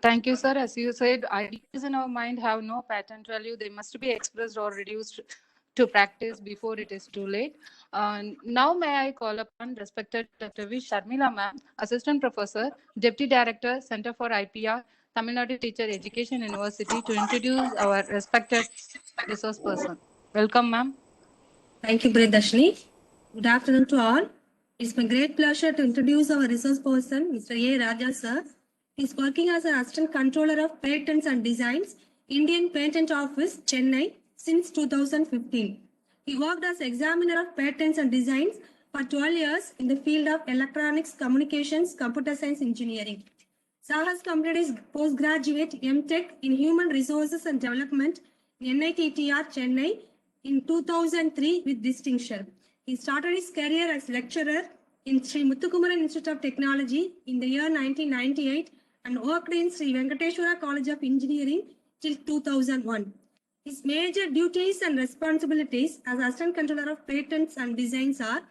Thank you, sir. As you said, ideas in our mind have no patent value. They must be expressed or reduced to practice before it is too late. Now, may I call upon respected Dr. V. Sharmila ma'am, Assistant Professor, Deputy Director, Center for IPR, Tamil Nadu Teacher Education University, to introduce our respected resource person. Welcome, ma'am. Thank you, Priyadashini. Good afternoon to all. It's my great pleasure to introduce our resource person, Mr. A. Raja sir. He's working as an Assistant Controller of Patents and Designs, Indian Patent Office, Chennai, since 2015. He worked as Examiner of Patents and Designs for 12 years in the field of Electronics, Communications, Computer Science Engineering. Sir has completed his postgraduate M.Tech in Human Resources and Development in NITTR, Chennai, in 2003 with distinction. He started his career as lecturer in Sri Muthukumaran Institute of Technology in the year 1998 and worked in Sri Venkateshwara College of Engineering till 2001. His major duties and responsibilities as Assistant Controller of Patents and Designs are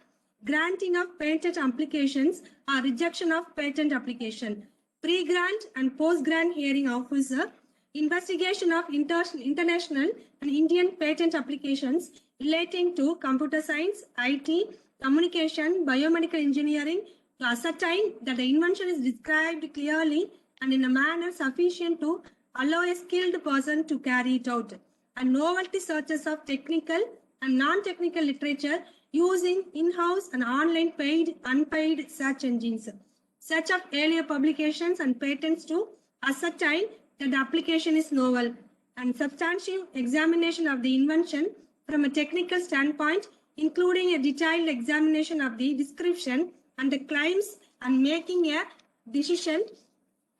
granting of patent applications or rejection of patent application, pre-grant and post-grant hearing officer, investigation of international and Indian patent applications relating to computer science, IT, communication, biomedical engineering to ascertain that the invention is described clearly and in a manner sufficient to allow a skilled person to carry it out, and novelty searches of technical and non-technical literature using in-house and online paid, unpaid search engines, search of earlier publications and patents to ascertain that the application is novel, and substantive examination of the invention from a technical standpoint, including a detailed examination of the description and the claims, and making a decision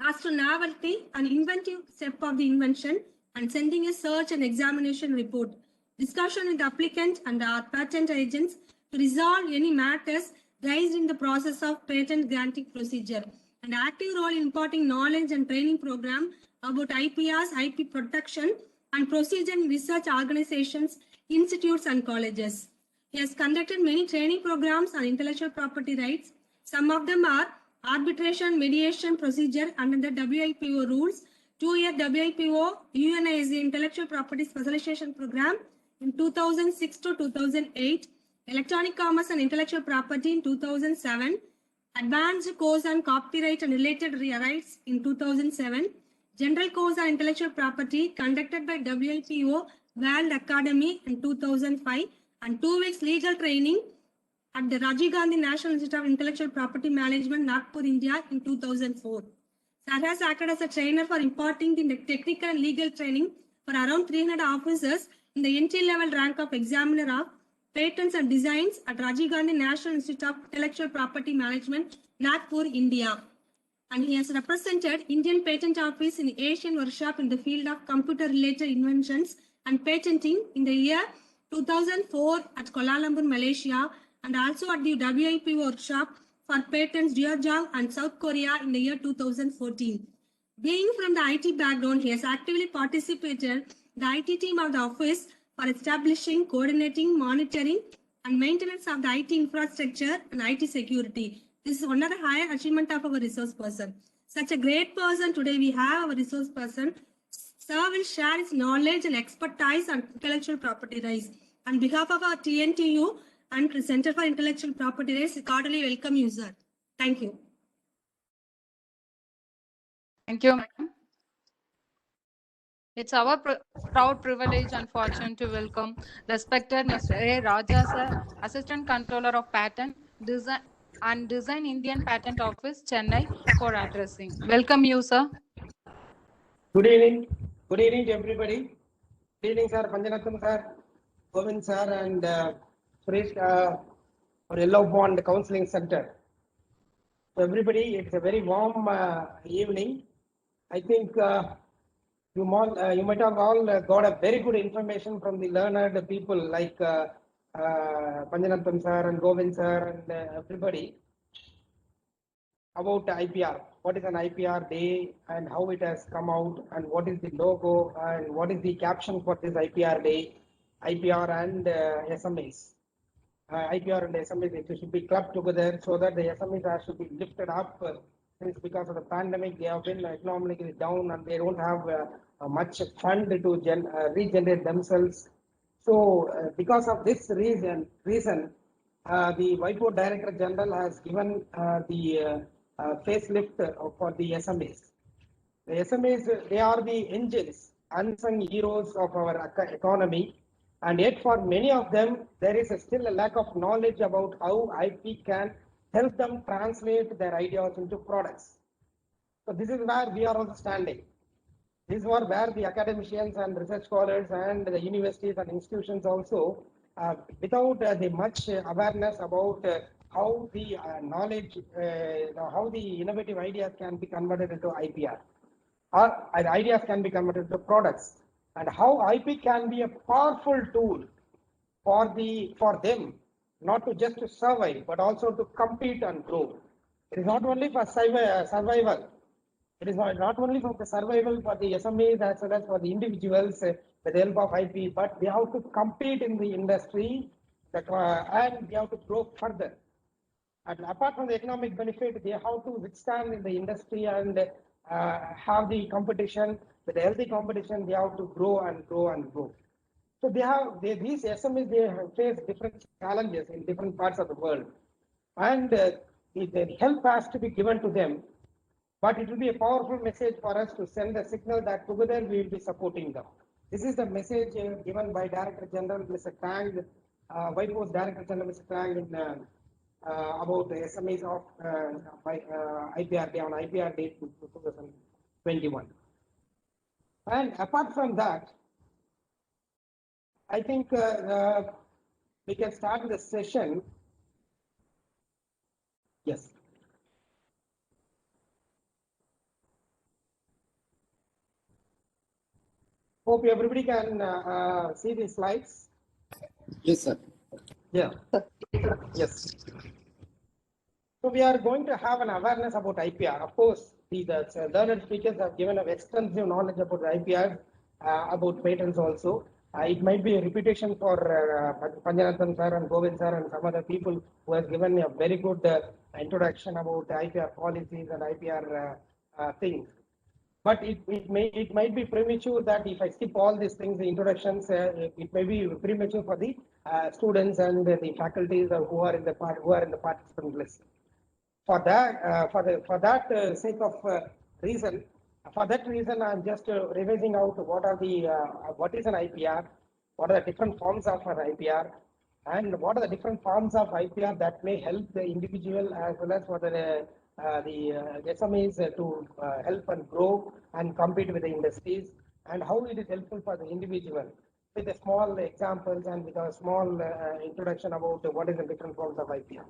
as to novelty and inventive step of the invention, and sending a search and examination report, discussion with the applicant and our patent agents to resolve any matters raised in the process of patent granting procedure, and active role in imparting knowledge and training program about IPRs, IP protection, and procedure in research organizations, institutes, and colleges. He has conducted many training programs on intellectual property rights. Some of them are arbitration mediation procedure under the WIPO rules, 2-year WIPO UNISA Intellectual Property Specialization Program in 2006 to 2008, Electronic Commerce and Intellectual Property in 2007, Advanced Course on Copyright and Related Rights in 2007, General Course on Intellectual Property conducted by WIPO World Academy in 2005, and 2 weeks legal training at the Rajiv Gandhi National Institute of Intellectual Property Management, Nagpur, India in 2004. Sir has acted as a trainer for imparting the technical and legal training for around 300 officers in the entry-level rank of Examiner of Patents and Designs at Rajiv Gandhi National Institute of Intellectual Property Management, Nagpur, India. And he has represented Indian Patent Office in the Asian Workshop in the field of computer-related inventions and patenting in the year 2004 at Kuala Lumpur, Malaysia, and also at the WIP Workshop for Patents, Dearborn and South Korea in the year 2014. Being from the IT background, he has actively participated in the IT team of the office for establishing, coordinating, monitoring, and maintenance of the IT infrastructure and IT security. This is one of the higher achievement of our resource person. Such a great person today we have our resource person. Sir will share his knowledge and expertise on intellectual property rights. On behalf of our TNTU and Center for Intellectual Property Rights, cordially welcome you, sir. Thank you. Thank you, ma'am. It's our proud privilege and fortune to welcome respected Mr. A. Raja sir, Assistant Controller of Patent Design Indian Patent Office, Chennai, for addressing. Welcome you, sir. Good evening. Good evening to everybody. Good evening, sir. Panjanatham sir, Govind sir, and Suresh for Yellow Pond Counseling Center. So everybody, it's a very warm evening. I think you might have all got a very good information from the learned people like Panjanatham sir and Govind sir and everybody about IPR. What is an IPR day and how it has come out, and what is the logo and what is the caption for this IPR day, IPR and SMEs. IPR and SMEs, it should be clubbed together so that the SMEs should be lifted up since because of the pandemic, they have been economically down and they don't have much fund to regenerate themselves. So, because of this reason, the Whiteboard Director General has given the facelift for the SMEs. The SMEs, they are the engines, unsung heroes of our economy. And yet for many of them, there is still a lack of knowledge about how IP can help them translate their ideas into products. So this is where we are also standing. This is where the academicians and research scholars and the universities and institutions also, without the much awareness about how the knowledge, how the innovative ideas can be converted into IPR, or ideas can be converted to products, and how IP can be a powerful tool for them, not to just to survive, but also to compete and grow. It is not only for survival. It is not only for the survival for the SMEs as well as for the individuals with the help of IP, but they have to compete in the industry and they have to grow further. And apart from the economic benefit, they have to withstand in the industry and have the competition. With the healthy competition, they have to grow and grow and grow. So these SMEs, they face different challenges in different parts of the world. And the help has to be given to them. But it will be a powerful message for us to send a signal that together we will be supporting them. This is the message given by Director General Mr. Tang, Whiteboard's Director General Mr. Tang in about the SMEs of IPR Day on IPR Day 2021. And apart from that, I think we can start the session. Yes. Hope everybody can see the slides. Yes, sir. Yeah. Yes. So we are going to have an awareness about IPR. Of course, the learned speakers have given an extensive knowledge about IPR, about patents also. It might be a repetition for Panjanathan sir and Govind sir and some other people who have given a very good introduction about IPR policies and IPR things. But it might be premature that if I skip all these things, the introductions, it may be premature for the students and the faculties who are in the participant list. For that sake of reason, for that reason, I'm just revising out what is an IPR, what are the different forms of an IPR, and what are the different forms of IPR that may help the individual as well as for the SMEs to help and grow and compete with the industries, and how it is helpful for the individual with a small examples and with a small introduction about what is the different forms of IPR.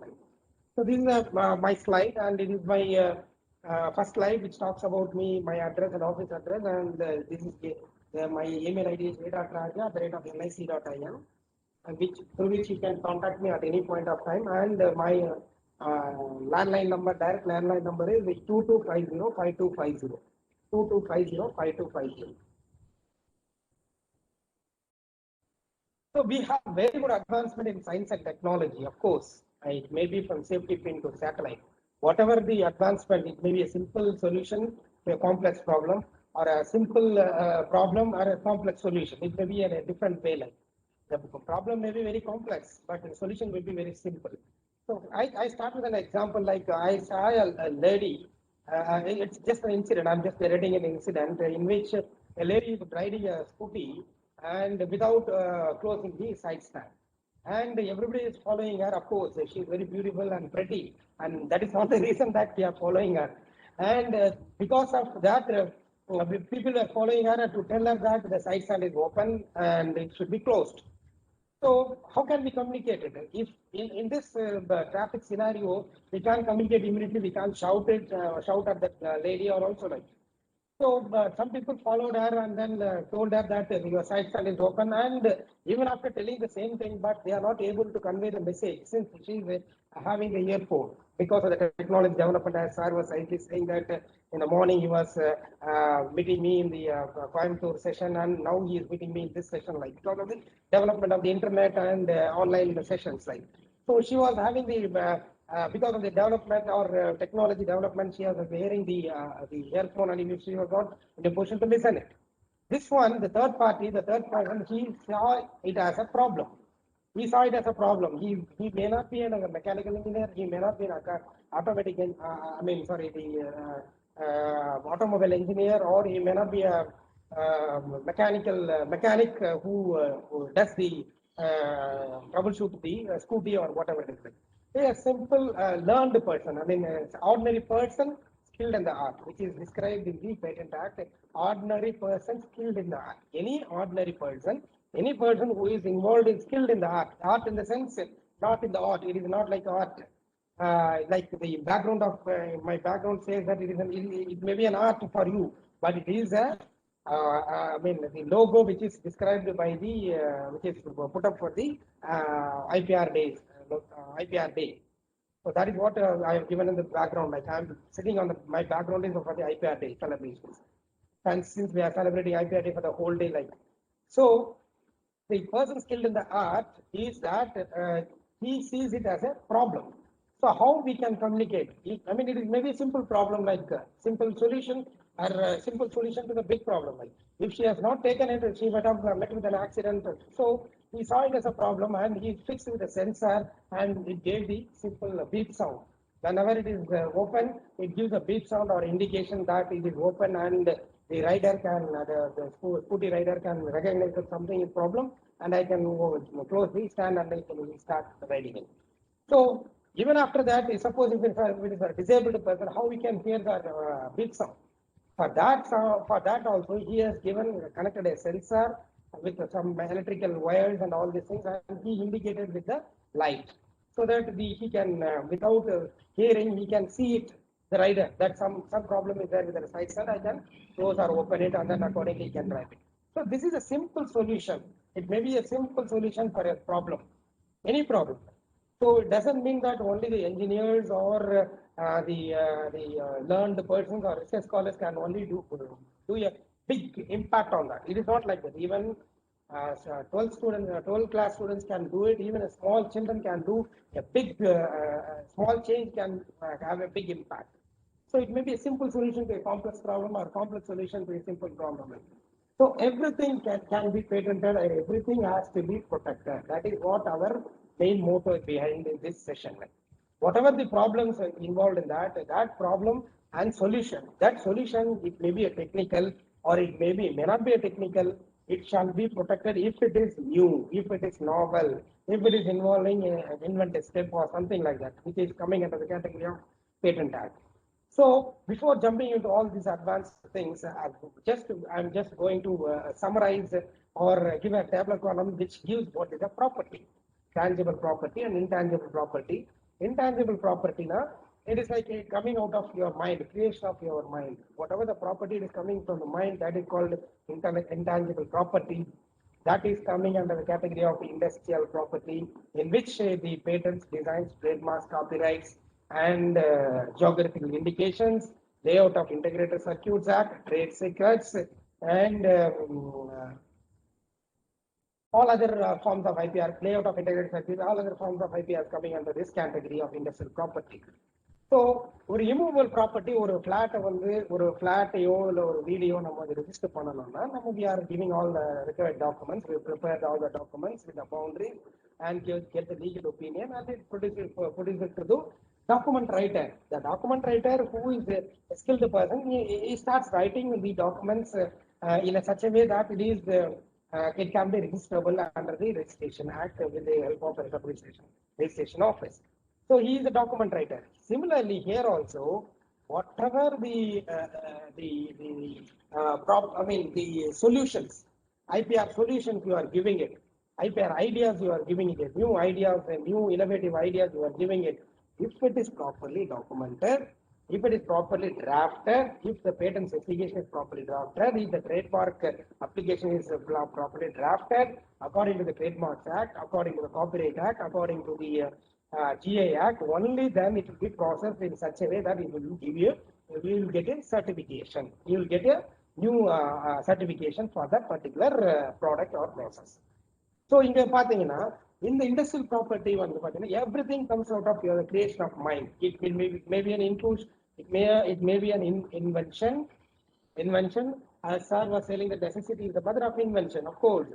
So this is my slide, and it is my first slide which talks about me, my address and office address, and this is my email ID is a.raja@lic.in, through which you can contact me at any point of time, and my landline number, direct landline number is 2250-5250. 2250-5250. So we have very good advancement in science and technology, of course. It may be from safety pin to satellite. Whatever the advancement, it may be a simple solution to a complex problem, or a simple problem or a complex solution. It may be in a different way. Like the problem may be very complex, but the solution will be very simple. So I start with an example. Like I saw a lady. It's just an incident. I'm just narrating an incident in which a lady is riding a scooty and without closing the side stand. And everybody is following her. Of course, she is very beautiful and pretty, and that is not the reason that we are following her. And because of that, people are following her to tell her that the side stand is open and it should be closed. So how can we communicate it? If in this traffic scenario, we can't communicate immediately, we can't shout at that lady or also like. So some people followed her and then told her that your side stand is open, and even after telling the same thing, but they are not able to convey the message since she is having the earphone because of the technology development. As sir was rightly saying that in the morning he was meeting me in the Coimbatore session, and now he is meeting me in this session, like because of the development of the internet and online sessions, like. So she was having the because of the development or technology development, she was wearing the earphone, and if she was not in a position to listen it. This one, the third person, he saw it as a problem. He saw it as a problem. He may not be a mechanical engineer. He may not be an automatic. Automobile engineer, or he may not be a mechanic who does the troubleshoot the scooty or whatever it is. He is a simple learned person. I mean, ordinary person skilled in the art, which is described in the Patent Act. Ordinary person skilled in the art. Any ordinary person, any person who is involved in skilled in the art in the sense, not in the art. It is not like art. Like the background of my background says that it may be an art for you, but it is a the logo which is described by the which is put up for the IPR days, IPR day. So that is what I have given in the background. Like I am sitting on my background is for the IPR day celebrations, and since we are celebrating IPR day for the whole day, like so, the person skilled in the art is that he sees it as a problem. So how we can communicate? I mean, it is maybe a simple problem like simple solution or simple solution to the big problem. Like if she has not taken it, she might have met with an accident. So he saw it as a problem and he fixed with a sensor and it gave the simple beep sound. Whenever it is open, it gives a beep sound or indication that it is open, and the rider can, the scooty rider can recognize that something is problem, and I can close the stand and I can start riding it. So even after that, suppose if it is a disabled person, how we can hear the beep sound? For that also, he has connected a sensor with some electrical wires and all these things, and he indicated with the light, so that he can, without hearing, he can see it, the rider, that some problem is there with the side stand, I can close or open it, and then accordingly he can drive it. So this is a simple solution. It may be a simple solution for a problem, any problem. So it doesn't mean that only the engineers or the learned persons or research scholars can only do a big impact on that. It is not like that. Even 12 class students can do it. Even a small children can do a big, small change can have a big impact. So it may be a simple solution to a complex problem or complex solution to a simple problem. So everything can be patented and everything has to be protected. That is what our main motto behind this session. Whatever the problems are involved in that problem and solution, that solution, it may be a technical or it may not be a technical, it shall be protected if it is new, if it is novel, if it is involving an inventive step or something like that, which is coming under the category of Patent Act. So before jumping into all these advanced things, I'm just going to summarize or give a table column which gives what is a property, tangible property and intangible property. Intangible property, now it is like coming out of your mind, creation of your mind. Whatever the property is coming from the mind, that is called intangible property. That is coming under the category of industrial property, in which the patents, designs, trademarks, copyrights, and geographical indications, layout of Integrated Circuits Act, trade secrets, and all other forms of IPR, layout of integrated circuits, all other forms of IPR coming under this category of industrial property. So, ஒரு immovable property, ஒரு flat ஒரு flat-ஐயோ இல்ல ஒரு video நம்ம register பண்ணணும்னா நம்ம we are giving all the required documents, we prepared all the documents with the boundaries and get the legal opinion and it produce it to the document writer. The document writer, who is a skilled person, he starts writing the documents in such a way that it can be registrable under the Registration Act with the help of the registration office. So he is a document writer. Similarly, here also, whatever the solutions, IPR solutions you are giving it, IPR ideas you are giving it, new ideas and new innovative ideas you are giving it, if it is properly documented, if it is properly drafted, if the patent specification is properly drafted, if the trademark application is properly drafted according to the Trademarks Act, according to the Copyright Act, according to the GI Act, only then it will be processed in such a way that it will give you will get a certification. You will get a new certification for that particular product or process. So இங்க பாத்தீங்கன்னா in the industrial property one, everything comes out of your creation of mind. It may be an inclusion, it may be an invention. As sir was telling, the necessity is the mother of invention. Of course,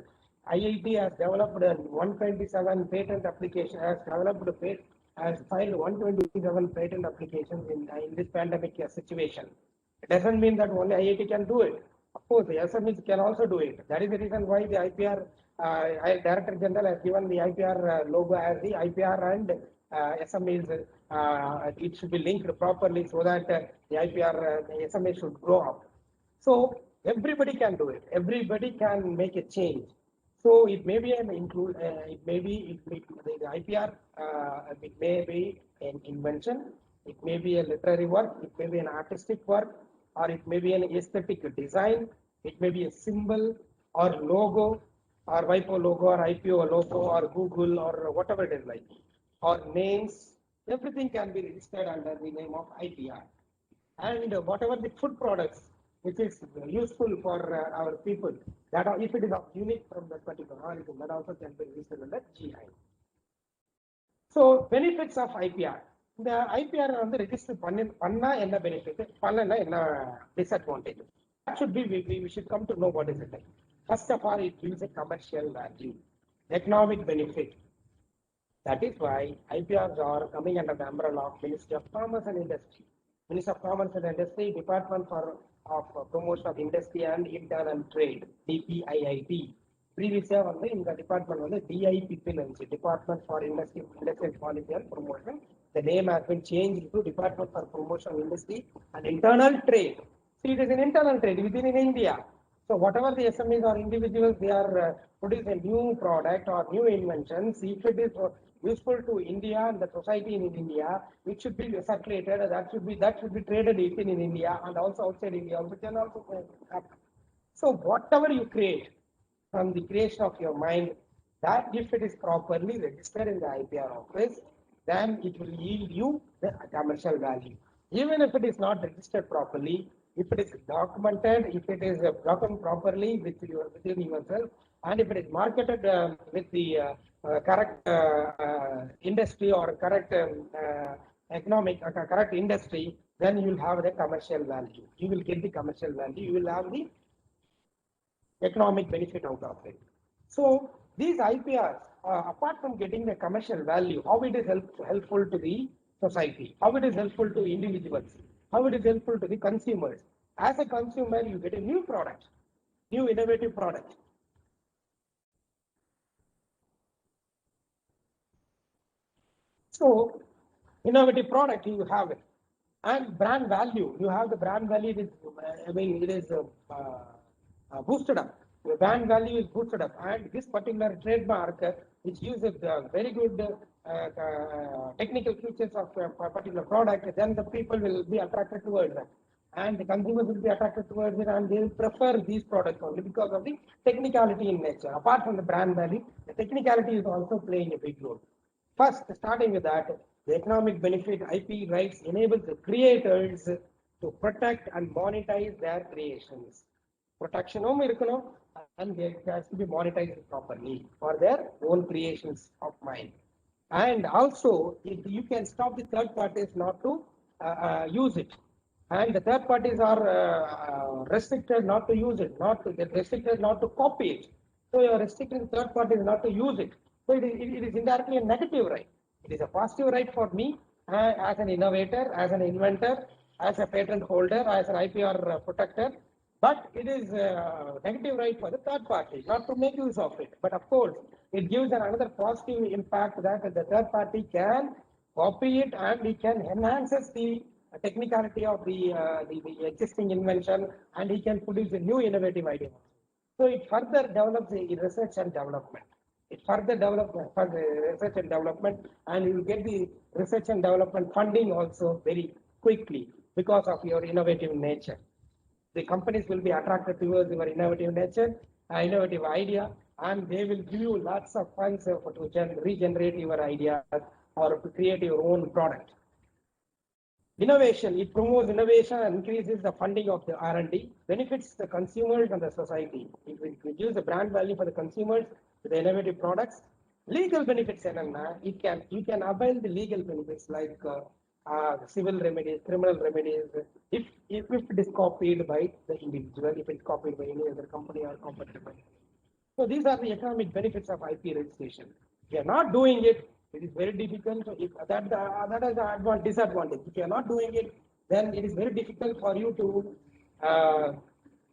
IIT has developed a 127 patent application, has filed 127 patent applications in this pandemic situation. It doesn't mean that only IIT can do it. Of course, the SMEs can also do it. That is the reason why the IPR Director General has given the IPR logo as the IPR and SMEs. It should be linked properly so that the IPR SMA should grow up. So everybody can do it. Everybody can make a change. So it may be an include. The IPR. It may be an invention. It may be a literary work. It may be an artistic work, or it may be an aesthetic design. It may be a symbol or logo, or WIPO logo, or IPO logo, or Google, or whatever it is like, or names. Everything can be registered under the name of IPR. And whatever the food products which is useful for our people, that if it is unique from that particular origin, that also can be registered under GI. So benefits of IPR. The IPR on the register panna enna benefit, panna enna disadvantage. That should be we should come to know what is it like. First of all, it gives a commercial value, economic benefit. That is why IPRs are coming under the umbrella of Ministry of Commerce and Industry. Ministry of Commerce and Industry, Department of Promotion of Industry and Internal Trade, DPIIT. Previously, in the department was the DIPP, Department for Industry, Industrial Policy and Promotion. The name has been changed to Department for Promotion of Industry and Internal Trade. See, it is an internal trade within in India. So whatever the SMEs or individuals, they are producing a new product or new inventions. If it is useful to India and the society in India, it should be circulated. That should be traded within in India and also outside India. Also can also happen. So whatever you create from the creation of your mind, that if it is properly registered in the IPR office, then it will yield you the commercial value. Even if it is not registered properly, if it is documented, if it is documented properly within yourself, and if it is marketed with the correct industry or correct economic correct industry, then you will have the commercial value. You will get the commercial value. You will have the economic benefit out of it. So these IPRs, apart from getting the commercial value, how it is helpful to the society, how it is helpful to individuals, how it is helpful to the consumers. As a consumer, you get a new product, new innovative product. So innovative product, you have it. And brand value, you have the brand value, it is boosted up. The brand value is boosted up, and this particular trademark, which uses very good technical features of a particular product, then the people will be attracted towards it, and the consumers will be attracted towards it, and they will prefer these products only because of the technicality in nature. Apart from the brand value, the technicality is also playing a big role. First, starting with that, the economic benefit, IP rights enables the creators to protect and monetize their creations. Protection and it has to be monetized properly for their own creations of mind. And also, you can stop the third parties not to use it. And the third parties are restricted not to use it, restricted not to copy it. So you are restricting third parties not to use it. So it is indirectly a negative right. It is a positive right for me as an innovator, as an inventor, as a patent holder, as an IPR protector. But it is a negative right for the third party not to make use of it. But of course, it gives another positive impact that the third party can copy it and it can enhance the technicality of the existing invention, and he can produce a new innovative idea. So it further develops the research and development. It further develops research and development, and you will get the research and development funding also very quickly because of your innovative nature. The companies will be attracted towards your innovative nature, innovative idea, and they will give you lots of funds to regenerate your ideas or to create your own product. Innovation, it promotes innovation and increases the funding of the R&D, benefits the consumers and the society. It will reduce the brand value for the consumers with the innovative products. Legal benefits enna, you can avail the legal benefits like civil remedies, criminal remedies, if it is copied by the individual, if it's copied by any other company or competitor. So these are the economic benefits of IP registration. If you are not doing it, it is very difficult. If that is the disadvantage. If you are not doing it, then it is very difficult for you to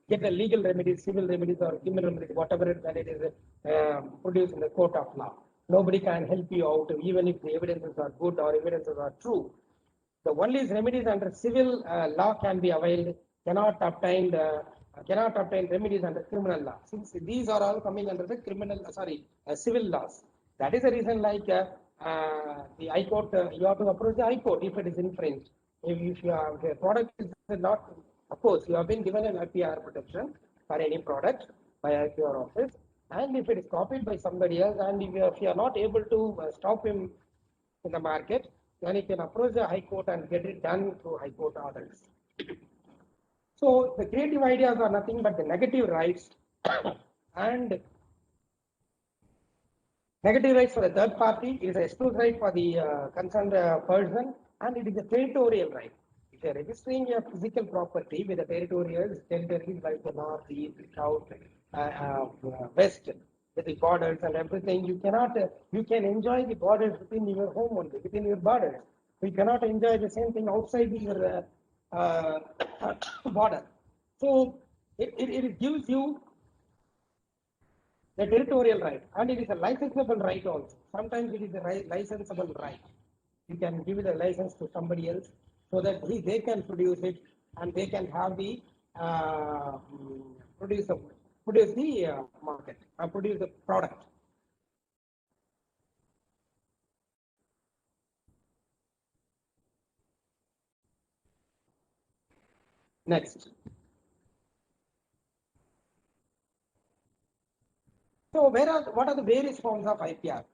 get the legal remedies, civil remedies, or criminal remedies, whatever when it is produced in the court of law. Nobody can help you out, even if the evidences are good or evidences are true. The only remedies under civil law can be availed, cannot obtain remedies under criminal law. Since these are all coming under the civil laws. That is the reason, like the High Court, you have to approach the High Court if it is infringed. If the product is not, of course, you have been given an IPR protection for any product by IPR office, and if it is copied by somebody else, and if you are not able to stop him in the market, then you can approach the High Court and get it done through High Court orders. So the creative ideas are nothing but the negative rights and negative rights for the third party is an exclusive right for the concerned person, and it is a territorial right. If you are registering your physical property with the territories like the north, east, south, west, with the borders and everything, you cannot, you can enjoy the borders within your home only, within your borders. You cannot enjoy the same thing outside your border. So it gives you the territorial right, and it is a licensable right also. Sometimes it is a licensable right. You can give it a license to somebody else so that they can produce it and they can have the produce the market and produce the product. Next. So what are the various forms of IPR?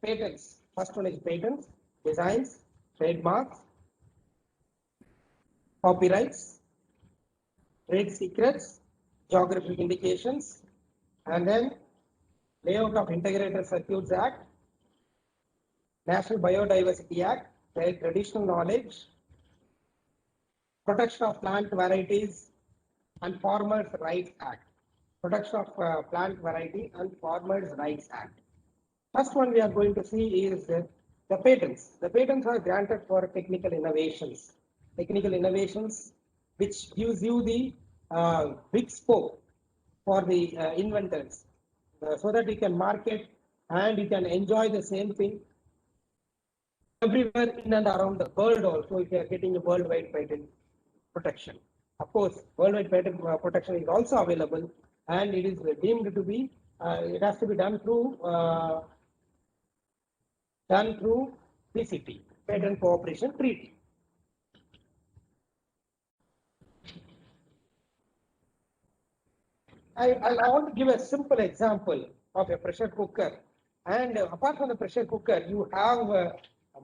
Patents. First one is patents, designs, trademarks, copyrights, trade secrets, geographic indications, and then Layout of Integrated Circuits Act, National Biodiversity Act, Traditional Knowledge, Protection of Plant Varieties, and Farmers' Rights Act. Protection of Plant Variety and Farmers' Rights Act. First one we are going to see is the patents. The patents are granted for technical innovations. Technical innovations which gives you the big scope for the inventors so that you can market and you can enjoy the same thing everywhere in and around the world also if you are getting a worldwide patent protection. Of course, worldwide patent protection is also available and it is deemed to be, it has to be done through PCT, Patent Cooperation Treaty. I want to give a simple example of a pressure cooker. And apart from the pressure cooker, you have a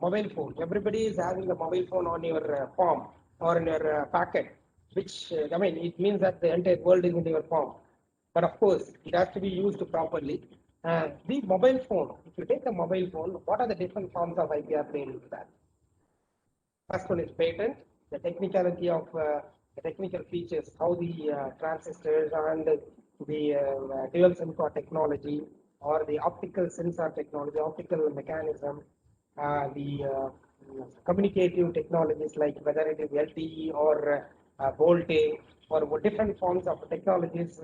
mobile phone. Everybody is having a mobile phone on your palm or in your pocket, which, I mean, it means that the entire world is in your palm. But of course, it has to be used properly. The mobile phone, if you take a mobile phone, what are the different forms of IPR played into that? First one is patent, the technicality of the technical features, how the transistors and the dual sensor technology or the optical sensor technology, optical mechanism, the communicative technologies like whether it is LTE or VoLTE or different forms of technologies,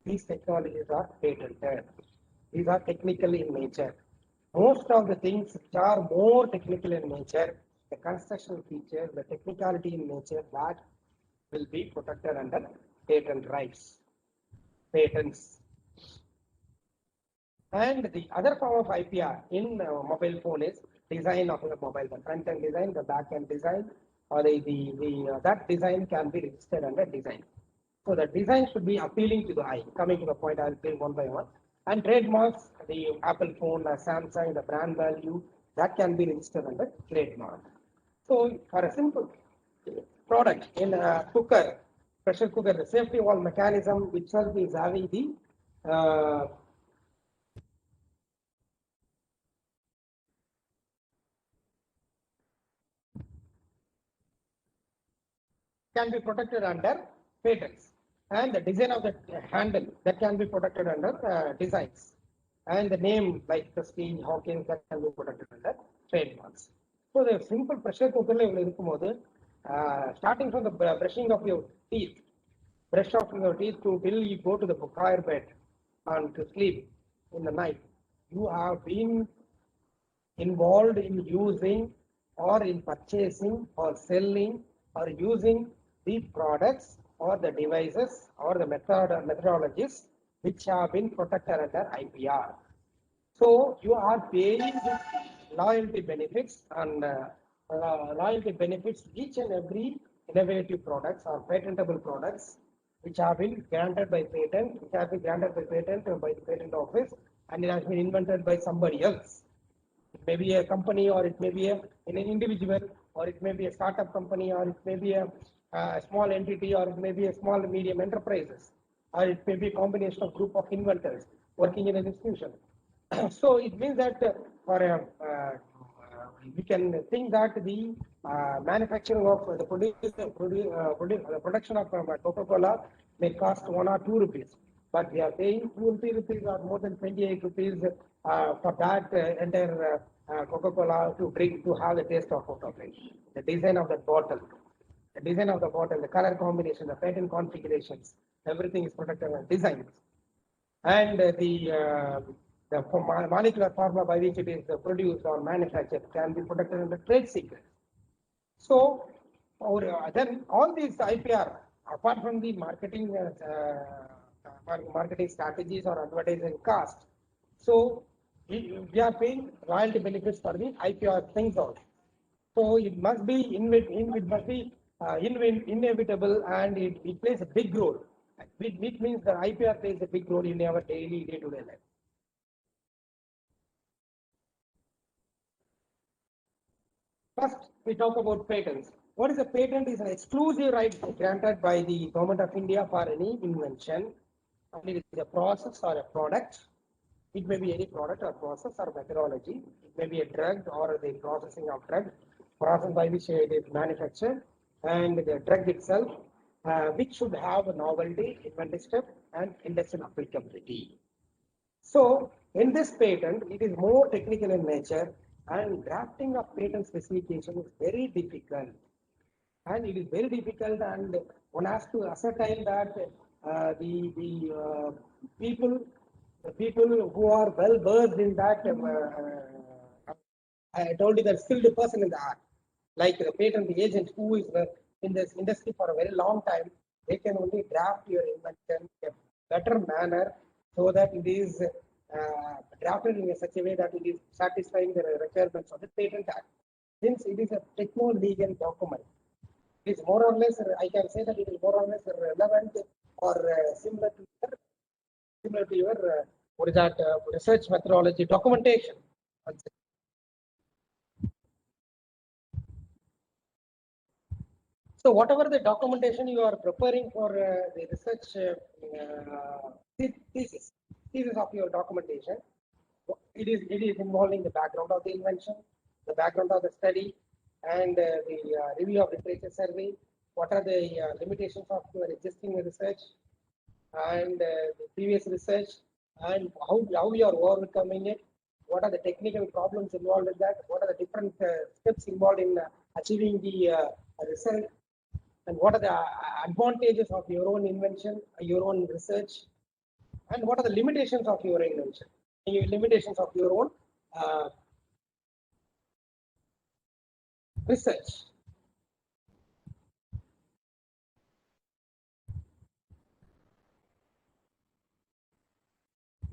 these technologies are patented. These are technical in nature. Most of the things which are more technical in nature, the construction features, the technicality in nature, that will be protected under patent rights, patents. And the other form of IPR in mobile phone is design of the mobile, the front end design, the back end design, or that design can be registered under design. So the design should be appealing to the eye. Coming to the point, I'll say one by one. And trademarks, the Apple phone, the Samsung, the brand value, that can be registered under trademark. So for a simple product in a cooker, pressure cooker, the safety valve mechanism itself is having the can be protected under patents, and the design of the handle that can be protected under designs, and the name like Prestige, Hawkins, that can be protected under trademarks. So the simple pressure cooker starting from the brushing of your teeth, brush off your teeth to till you go to the fire bed and to sleep in the night, you have been involved in using or in purchasing or selling or using the products or the devices or the methodologies which have been protected under IPR. So you are paying loyalty benefits and loyalty benefits each and every innovative products or patentable products which have been granted by patent, which have been granted by patent by the patent office, and it has been invented by somebody else. It may be a company, or it may be an individual, or it may be a startup company, or it may be a small entity, or it may be a small medium enterprises, or it may be a combination of group of inventors working in an institution. So it means that we can think that the manufacturing of the production of Coca-Cola may cost 1 or 2 rupees, but we are paying 20 rupees or more than 28 rupees for that entire Coca-Cola to drink, to have the taste of Coca-Cola. The design of the bottle, the color combination, the patent configurations, everything is protected by designs. And the molecular formula by which it is produced or manufactured can be protected under trade secret. So, then all these IPR, apart from the marketing strategies or advertising cost, so we are paying royalty benefits for the IPR things also. So it must be inevitable, and it plays a big role. Which means the IPR plays a big role in our daily day-to-day life. First, we talk about patents. What is a patent? Is an exclusive right granted by the Government of India for any invention, and it is a process or a product. It may be any product or process or methodology. It may be a drug or the processing of drug, process by which it is manufactured, and the drug itself, which should have a novelty, inventive step, and industrial applicability. So in this patent, it is more technical in nature, and drafting of patent specification is very difficult. And it is very difficult, and one has to ascertain that the people who are well versed in that, I told you that skilled person in the art, like the patent agent who is in this industry for a very long time, they can only draft your invention in a better manner so that it is drafted in such a way that it is satisfying the requirements of the Patent Act. Since it is a techno-legal document, it is more or less, I can say that it is more or less relevant or similar to your what is that research methodology documentation. So whatever the documentation you are preparing for the research thesis of your documentation, it is involving the background of the invention, the background of the study, and the review of literature survey. What are the limitations of your existing research and the previous research, and how you are overcoming it? What are the technical problems involved in that? What are the different steps involved in achieving the result? And what are the advantages of your own invention, your own research, and what are the limitations of your invention, limitations of your own research.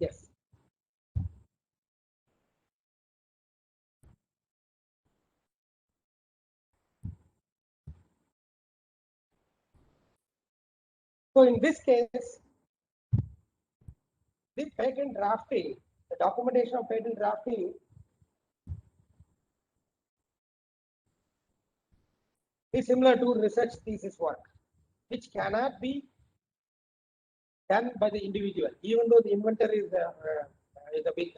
Yes. So in this case, the patent drafting, the documentation of patent drafting is similar to research thesis work, which cannot be done by the individual, even though the inventor is a big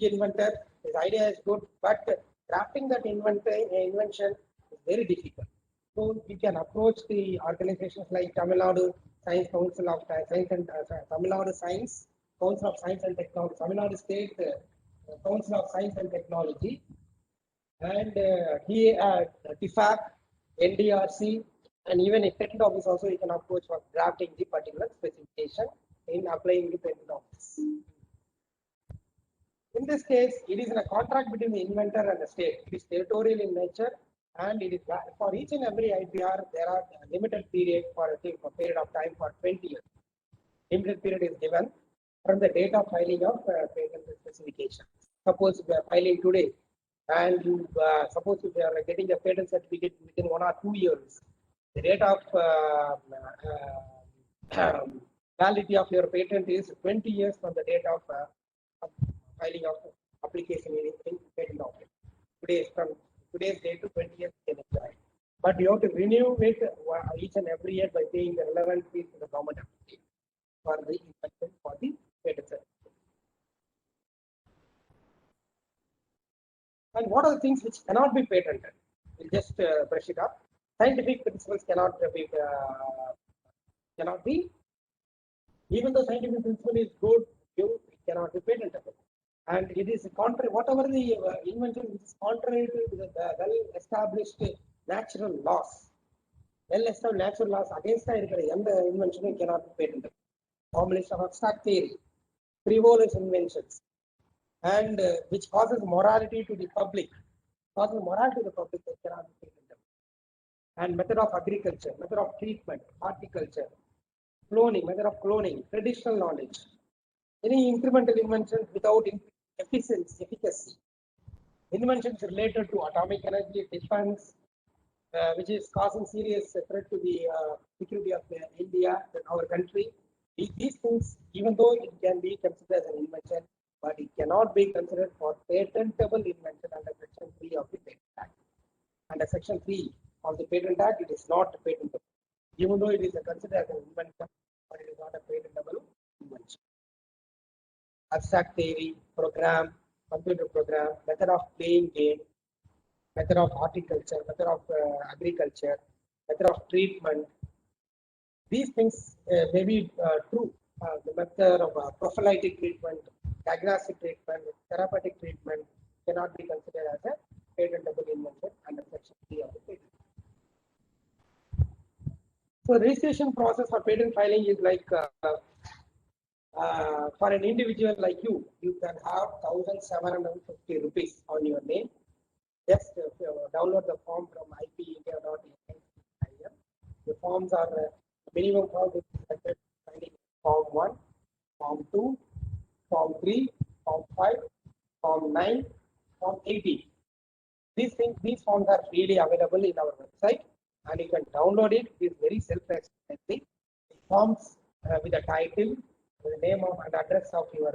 inventor. His idea is good, but drafting that invention is very difficult. So we can approach the organizations like Tamil Nadu Science Council of Science and Tamil Nadu Science Council of Science and Technology, Tamil Nadu State Council of Science and Technology, and TIFAC, NDRC, and even a patent office also you can approach for drafting the particular specification in applying the patent office. In this case, it is in a contract between the inventor and the state. It is territorial in nature, and it is for each and every IPR there are a limited period for a period of time for 20 years. Limited period is given from the date of filing of patent specification. Suppose we are filing today, and you suppose if you are getting a patent certificate within 1 or 2 years, the date of validity of your patent is 20 years from the date of filing of application in patent office. From today's date to 20 years can apply. But you have to renew it each and every year by paying the relevant fees to the government for the inspection for the patent certificate. And what are the things which cannot be patented? We'll just brush it up. Scientific principles cannot be, even though scientific principle is good, it cannot be patentable. And it is contrary, whatever the invention which is contrary to the well-established natural laws. Well-established natural laws against the invention cannot be patentable. Formulation of abstract theory, frivolous inventions, and which causes morality to the public, they cannot be patentable. And method of agriculture, method of treatment, horticulture, cloning, method of cloning, traditional knowledge, any incremental inventions without efficacy, inventions related to atomic energy, defense, which is causing serious threat to the security of India and our country. These things, even though it can be considered as an invention, but it cannot be considered for patentable invention under Section 3 of the Patent Act. Under Section 3 of the Patent Act, it is not patentable, even though it is considered as an invention, but it is not a patentable invention. Abstract theory, program, computer program, method of playing game, method of horticulture, method of agriculture, method of treatment. These things may be true. The method of prophylactic treatment, diagnostic treatment, therapeutic treatment cannot be considered as a patentable invention under Section 3 of the Patent. So registration process for patent filing is like for an individual like you can have 1,750 rupees on your name. Just download the form from ipindia.in. The forms are minimum form is selected form 1, form 2, form 3, form 5, form 9, form 18. These forms are freely available in our website, and you can download it. It is very self-explanatory. Forms with the title, the name of and address of your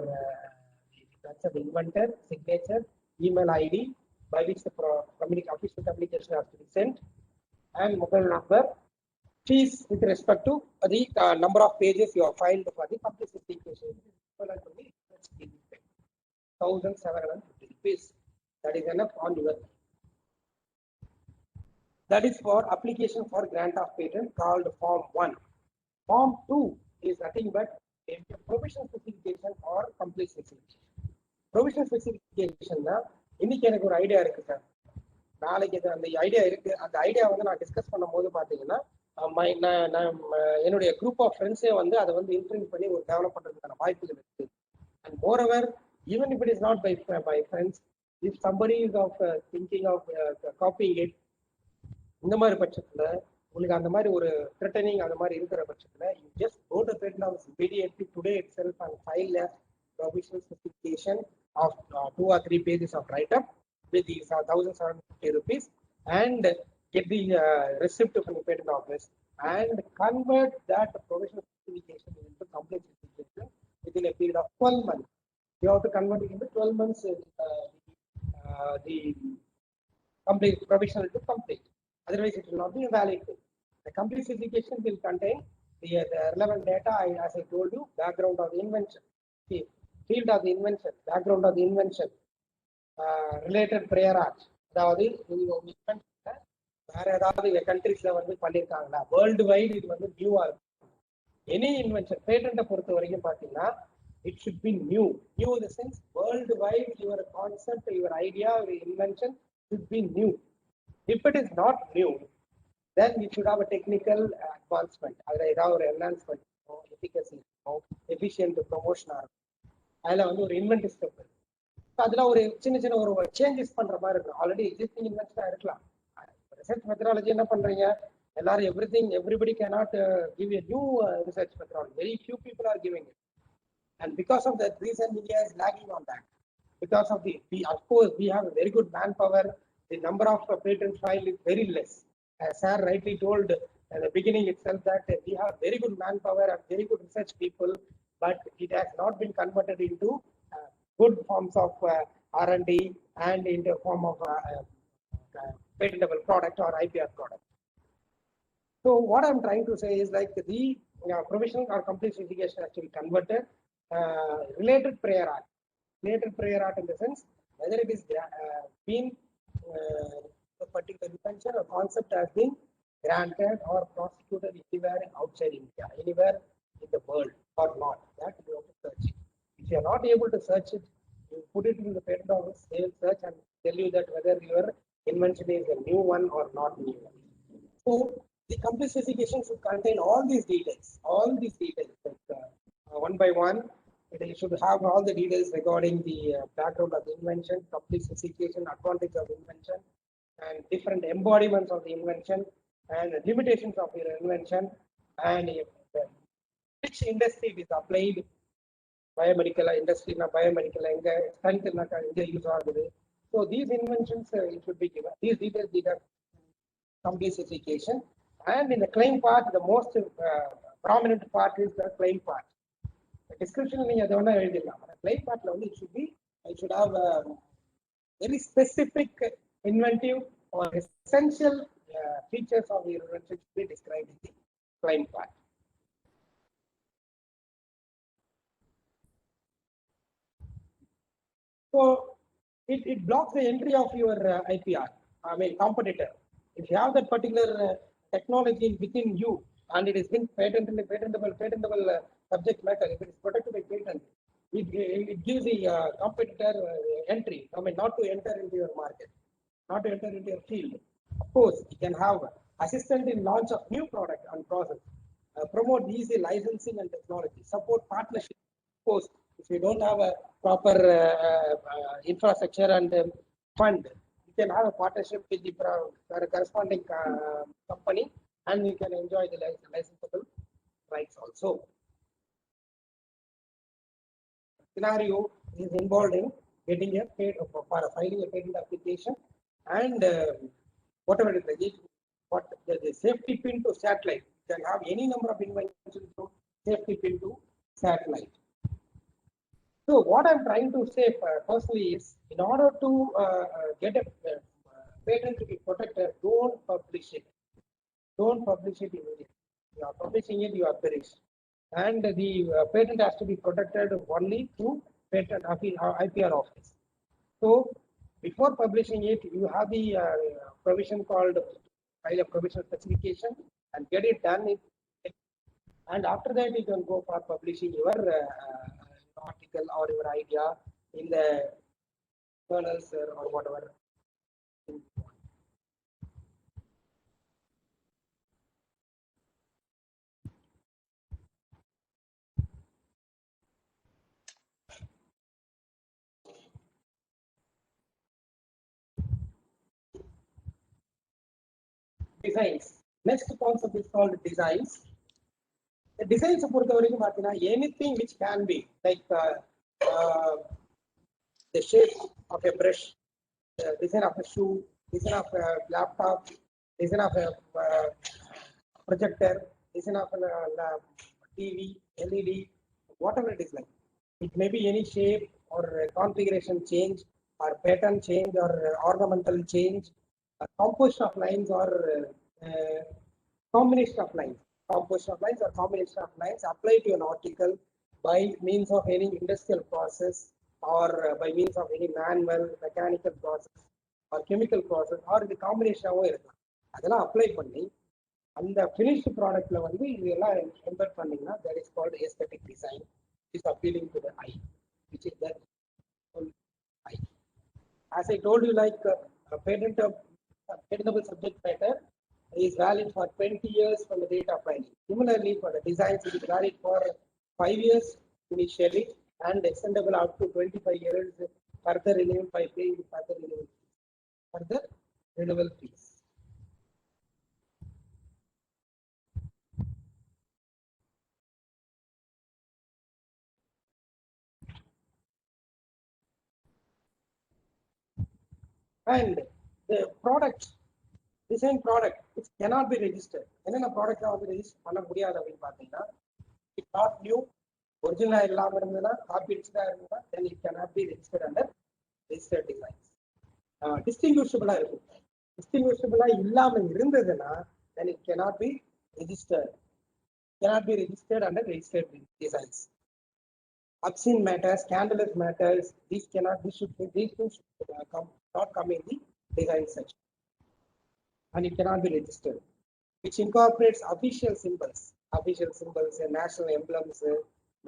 inventor, signature, email ID by which the official communication has to be sent, and mobile number. Fees with respect to the number of pages you have filed for the complete specification. 1,750 rupees. That is enough on your. That is for application for grant of patent called Form 1. Form 2 is nothing but a provisional specification or complete specification. Provisional specification na இன்னைக்கு எனக்கு ஒரு idea இருக்கு sir, நாளைக்கு அந்த idea இருக்கு, அந்த idea வந்து நான் டிஸ்கஸ் பண்ணும்போது பாத்தீங்கன்னா என்னுடைய குரூப் ஆஃப் ஃப்ரெண்ட்ஸே வந்து அதை வந்து இன்ஃப்ளூயன்ஸ் பண்ணி ஒரு டெவலப் பண்றதுக்கான வாய்ப்புகள் இருக்கு. And moreover even if it is not by friends, if somebody is of thinking of copying it, இந்த மாதிரி பட்சத்துல உங்களுக்கு அந்த மாதிரி ஒரு த்ரெட்டனிங் அந்த மாதிரி இருக்கிற பட்சத்துல you just go to patent office immediately today itself and file a provisional specification of 2 or 3 pages of write-up with these 1,750 rupees and get the receipt from the patent office and convert that provisional specification into complete specification within a period of 12 months. You have to convert it into 12 months the complete provisional to complete. Otherwise, it will not be valid. The complete specification will contain the relevant data, as I told you, background of the invention, field of the invention, background of the invention, related prior art. அதாவது வேற ஏதாவது கண்ட்ரீஸ்ல வந்து பண்ணியிருக்காங்களா? World wide இது வந்து நியூவா இருக்கும். Any invention பேட்டன்ட்டை பொறுத்த வரைக்கும் பார்த்தீங்கன்னா it should be new in the sense worldwide your concept, your idea, your invention should be new. If it is not new, then you should have a technical advancement, அதில் ஏதாவது ஒரு enhancement, efficacy, efficient promotion அதில் வந்து ஒரு inventive step இருக்கு. அதில் ஒரு சின்ன ஒரு சேஞ்சஸ் பண்ற மாதிரி இருக்கும். ஆல்ரெடி எக்ஸிஸ்டிங் இன்வென்ஷனா இருக்கலாம். ரிசர்ச் மெத்தடாலஜி என்ன பண்றீங்க? எல்லாரும் everybody cannot give a new research methodology. Very few people are giving it. And because of that reason, India is lagging on that. Because of of course, we have a very good manpower. The number of patents filed is very less. As Sir rightly told at the beginning itself that we have very good manpower and very good research people, but it has not been converted into good forms of R&D and into form of patentable product or IPR product. So what I'm trying to say is like the provisional or complete certification has to be converted. Related prior art in the sense whether it is been a particular invention or concept has been granted or prosecuted anywhere outside India, anywhere in the world or not. That you have to search. If you are not able to search it, you put it in the patent office, they will search and tell you that whether your invention is a new one or not new one. So the complete specification should contain all these details, like one by one. It should have all the details regarding the background of the invention, complete specification, advantage of invention, and different embodiments of the invention, and limitations of your invention, and which industry it is applied. Biomedical industry, biomedical, strength use ஆகுது. So these inventions it should be given. These details complete specification. And in the claim part, the most prominent part is the claim part. Description நீங்க அதை வேணா எழுதிடலாம். Claim பார்ட்ல வந்து it should have very specific, inventive or essential features of the invention should be described in the claim part. So it blocks the entry of your IPR, competitor. If you have that particular technology within you and it has been patentable subject matter, if it is protected by patent, it gives the competitor entry. Not to enter into your market, not to enter into your field. Of course, you can have assistance in launch of new product and process, promote easy licensing and technology, support partnership. Of course, if you don't have a proper infrastructure and fund, you can have a partnership with the corresponding company and you can enjoy the licensable rights also. Scenario is involved in getting a filing a patent application and whatever it is, what the safety pin to satellite. You can have any number of inventions from safety pin to satellite. So what I'm trying to say personally is, in order to get a patent to be protected, don't publish it. Don't publish it immediately. You are publishing it, you are perished. And the patent has to be protected only through patent IPR office. So before publishing it, you have the provision called file a provisional specification and get it done. And after that, you can go for publishing your article or your idea in the journals or whatever. Designs. Next concept is called designs. The designs பொறுத்த வரைக்கும் பார்த்தீங்கன்னா anything which can be like the shape of a brush, the design of a shoe, design of a laptop, design of a projector, design of a TV, LED, whatever it is like. It may be any shape or configuration change or pattern change or ornamental change, composition of lines or combination of lines. Composition of lines or combination of lines applied to an article by means of any industrial process or by means of any manual, mechanical process or chemical process or the combination of irukkalam. அதெல்லாம் apply பண்ணி அந்த finished ப்ராடக்ட்ல வந்து இதெல்லாம் embed பண்ணீங்கன்னா that is called aesthetic design, is appealing to the eye, which is that eye. As I told you, like patentable subject matter is valid for 20 years from the date of filing. Similarly, for the designs, it is valid for 5 years initially and extendable up to 25 years, further renewal by paying further renewal fees. And the product, design product, it cannot be registered. என்னென்ன product வந்து register பண்ண முடியாது அப்படின்னு பார்த்தீங்கன்னா, it not new, ஒரிஜினலா இல்லாம இருந்ததுன்னா, copy அடிச்சதா இருந்ததுன்னா, then it cannot be registered under registered designs. Distinguishable இருக்கும். Distinguishable இல்லாம இருந்ததுன்னா, then it cannot be registered under registered designs. Obscene matters, scandalous matters, these things should not come in the design section, and it cannot be registered. Which incorporates official symbols, national emblems,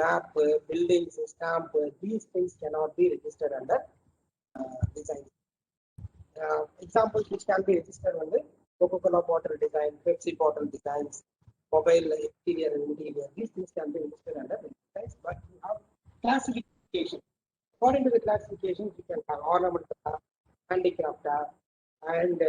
map, buildings, stamp. These things cannot be registered under design. Examples which can be registered under Coca-Cola bottle design, Pepsi bottle designs, mobile exterior and interior. These things can be registered under designs, but you have classification. According to the classifications, you can have ornamental, handicraft, and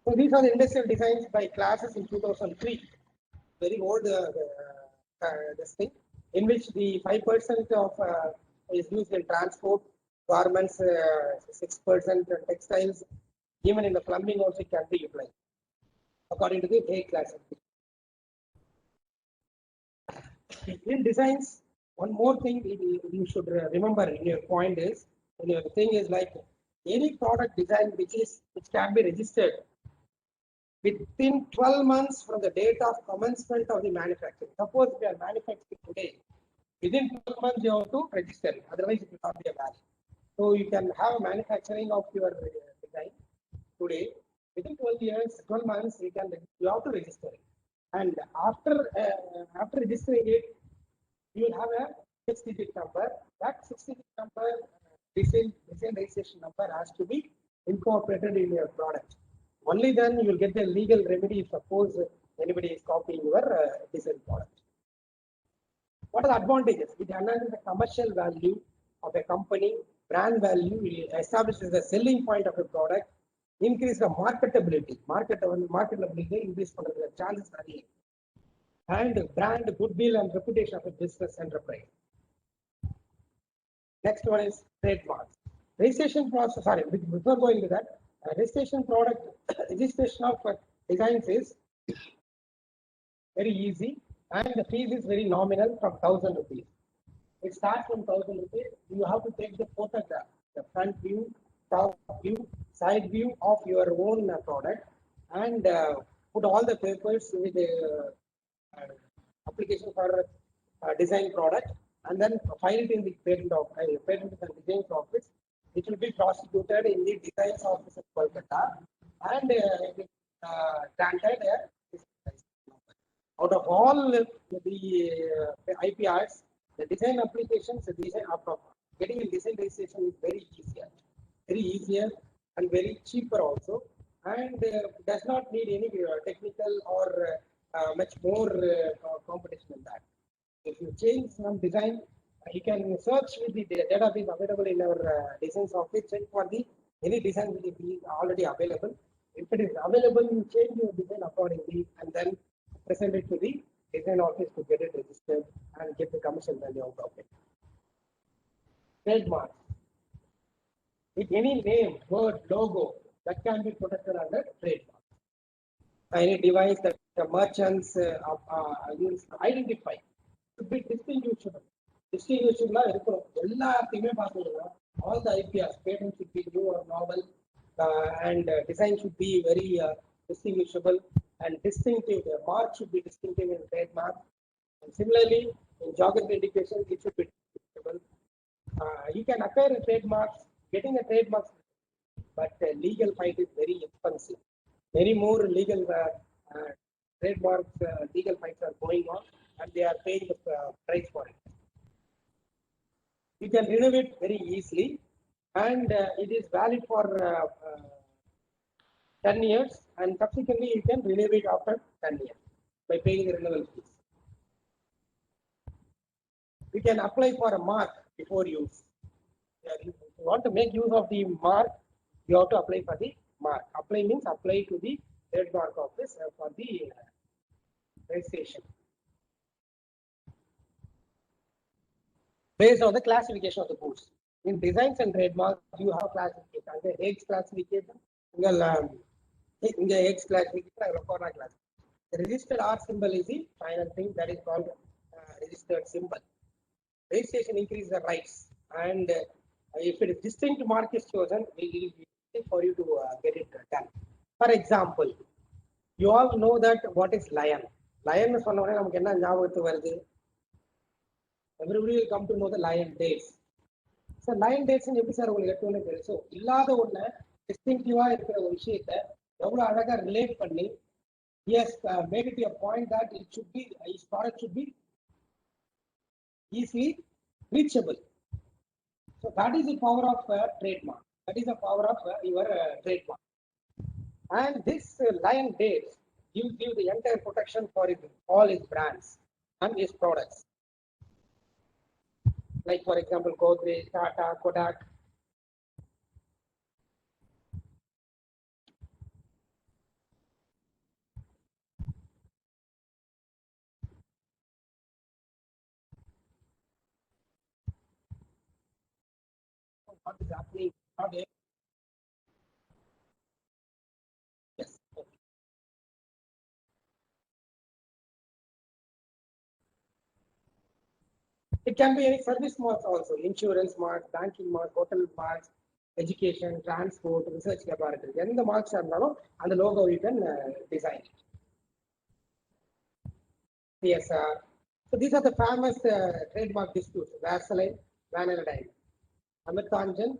so these are the industrial designs by classes in 2003. Very old this thing, in which the 5% of is used in transport, garments, 6% textiles, even in the plumbing also can be utilized according to the A classification. In designs, one more thing you should remember in your point is, in your thing is like any product design which can be registered within 12 months from the date of commencement of the manufacturing. Suppose we are manufacturing today, within 12 months you have to register it, otherwise it will not be a valid. So you can have manufacturing of your design today, within 12 months you have to register it. And after registering it, you will have a 6-digit number. That 6-digit number, design registration number, has to be incorporated in your product. Only then you will get the legal remedy if suppose anybody is copying your design product. What are the advantages? It enhances the commercial value of a company, brand value, it establishes the selling point of a product, increase the marketability. Marketability increase the chances value, and brand goodwill and reputation of a business enterprise. Next one is trademarks. Registration process. Sorry, before going to that, registration of designs is very easy, and the fees is very nominal from 1,000 rupees. It starts from 1,000 rupees. You have to take the photograph, the front view, top view, side view of your own product, and put all the papers with the application for design product, and then file it in the patent and design office. It will be prosecuted in the designs office of Kolkata, and granted out of all the IPRs, the design applications, getting a design registration is very easier and very cheaper also, and does not need any technical or much more competition in that. If you change some design, you can search with the database available in our designs office, check for the any design which is already available. If it is available, you change your design accordingly and then present it to the design office to get it registered and get the commercial value out of it. Trademark. With any name, word, logo, that can be protected under trademark. Any device that the merchants identify should be distinguishable. distinguishable இருக்கணும். எல்லாத்தையுமே பார்த்துக்கோங்க. All the IPRs, patent should be new or novel, and design should be very distinguishable and distinctive. The mark should be distinctive in trademark. And similarly, in geography indication, it should be distinguishable. You can acquire a trademark, getting a trademark, but legal fight is very expensive. Many more legal trademarks, legal fights are going on, and they are paying the price for it. You can renovate very easily, and it is valid for 10 years, and subsequently you can renovate after 10 years by paying the renewal fees. You can apply for a mark before use. If you want to make use of the mark, you have to apply for the mark. Apply means apply to the trademark office for the registration. Based on the classification of the goods. In designs and trademarks, you have classification. The Hague's classification, Hague's classification, classification. The registered R symbol is the final thing, that is called registered symbol. Registration increases the rights, and if it is distinct mark is chosen, it will be easy for you to get it done. For example, you all know that what is lion. Lion is சொன்ன உடனே நமக்கு என்ன ஞாபகத்துக்கு வருது? Everybody will come to know the lion dates. So lion dates எப்படி sir உங்களுக்கு எடுத்தோன்னு தெரியும். ஸோ இல்லாத ஒன்று டிஸ்டிங்டிவா இருக்கிற ஒரு விஷயத்தை எவ்வளவு அழகா ரிலேட் பண்ணி yes made it a point that it should be, his product should be easily reachable. So that is the power of trademark. That is the power of your trademark. And this lion dates gives you the entire protection for all his brands and his products. Like for example, Godrej, Tata, Kodak. What is happening? Yes. Okay. It can be any service marks also, insurance marks, banking marks, hotel marks, education, transport, research laboratory. And the marks are now and the logo you can design it. CSR. So these are the famous trademark disputes: Vaseline, Vanillin, Amirtanjan,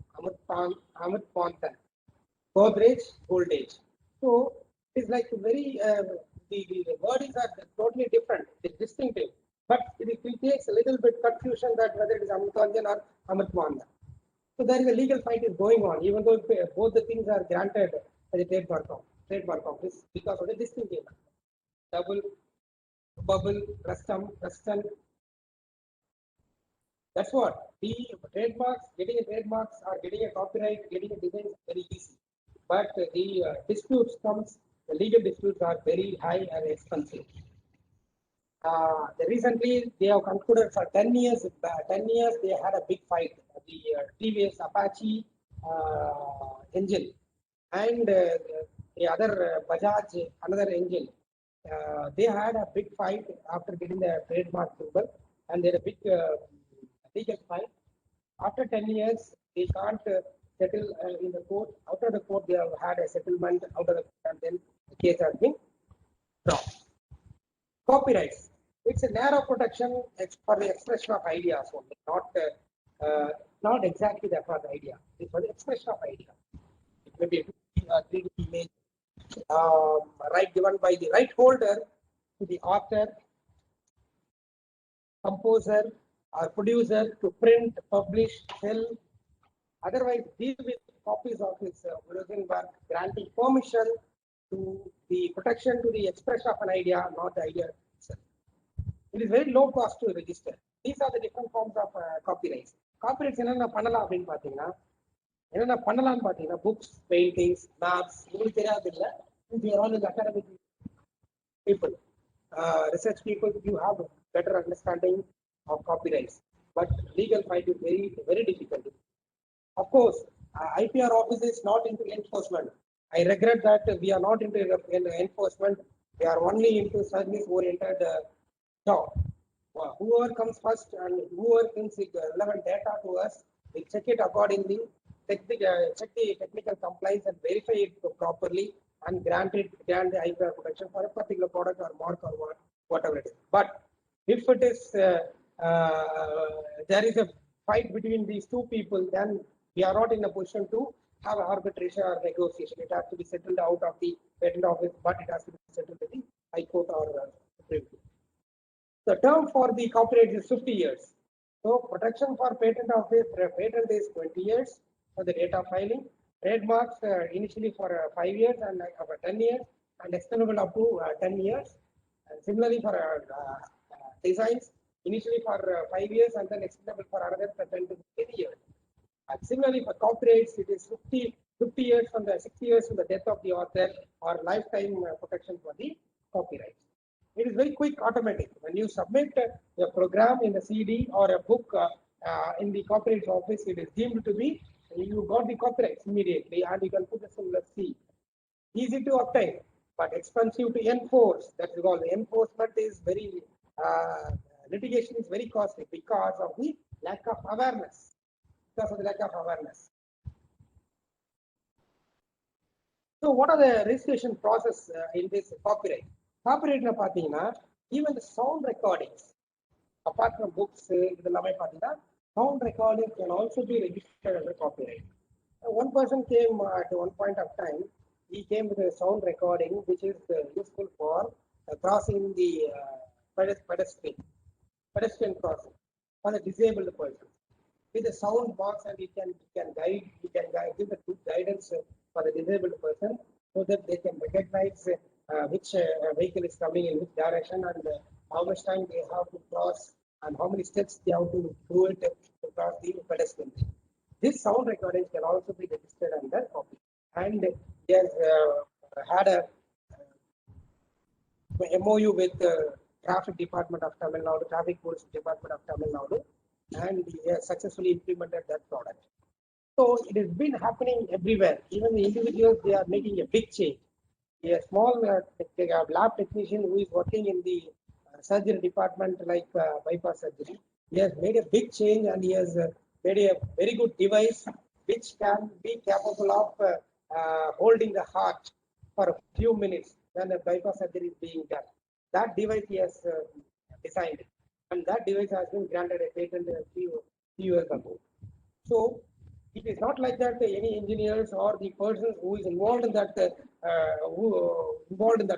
Amirpantan, Godrej, Goldage. So it's like very the wordings are totally different. It's distinctive, but it creates a little bit confusion that whether it is Amirtanjan or Amirpantan. So there is a legal fight is going on, even though both the things are granted by the trademark office because of the distinctive. Double, bubble, Ruston. That's what the trademarks, getting a trademarks or getting a copyright, getting a design is very easy. But the disputes comes, the legal disputes are very high and expensive. Recently they have concluded for 10 years. 10 years they had a big fight. The TVS Apache engine and the other Bajaj another engine. They had a big fight after getting the trademark symbol, and they had a big legal fight. After 10 years, they can't settle in the court. Out of the court, they have had a settlement out of the court, and then the case has been dropped. Copyrights. It's a narrow protection for the expression of ideas only, not exactly that for the idea. It's for the expression of idea. It may be a 2D or 3D image, right given by the right holder to the author, composer, or producer to print, publish, sell. Otherwise, deal with copies of his original work, granting permission to the protection to the expression of an idea, not the idea itself. It is very low cost to register. These are the different forms of copyrights. Copyrights என்னென்ன பண்ணலாம் அப்படின்னு பார்த்தீங்கன்னா என்னென்ன பண்ணலாம்னு பார்த்தீங்கன்னா books, paintings, maps. உங்களுக்கு தெரியாது இல்லை, all is academic people, research people, you have better understanding of copyrights. But legal fight is very, very difficult. Of course, IPR office is not into enforcement. I regret that we are not into enforcement. We are only into service-oriented job. whoever comes first and whoever thinks it relevant data to us, we check it accordingly, check the technical compliance and verify it properly and grant the IPR protection for a particular product or mark or whatever it is. But if it is there is a fight between these two people, then we are not in a position to have arbitration or negotiation. It has to be settled out of the patent office, but it has to be settled in the High Court or Supreme Court. The term for the copyright is 50 years. So protection for patent office, patent is 20 years for the date of filing. Trademarks initially for 5 years and for 10 years and extendable up to 10 years. And similarly for designs, initially for 5 years and then extendable for another 10 to 15 years. And similarly for copyrights, it is 50 years from the 60 years from the death of the author or lifetime protection for the copyrights. It is very quick, automatic. When you submit a program in a CD or a book in the copyright office, it is deemed to be, you got the copyrights immediately and you can put a symbol C. Easy to obtain, but expensive to enforce. That's called the enforcement is very, litigation is very costly because of the lack of awareness. So what are the registration process in this copyright? Copyright even the sound recordings, apart from books, sound recording can also be registered as a copyright. One person came at one point of time, he came with a sound recording which is useful for crossing the pedestrian crossing for the disabled person. With a sound box, and he can give the good guidance for the disabled person so that they can recognize which vehicle is coming in which direction and how much time they have to cross and how many steps they have to do it to cross the pedestrian. This sound recordings can also be registered under copy. And he has had a MOU with the Traffic Department of Tamil Nadu, Traffic Police Department of Tamil Nadu, and he has successfully implemented that product. So it has been happening everywhere. Even the individuals, they are making a big change. A small lab technician who is working in the surgery department like bypass surgery, he has made a big change and he has made a very good device which can be capable of holding the heart for a few minutes when a bypass surgery is being done. That device he has designed, and that device has been granted a patent a few years ago. So it is not like that any engineers or the persons who is involved in that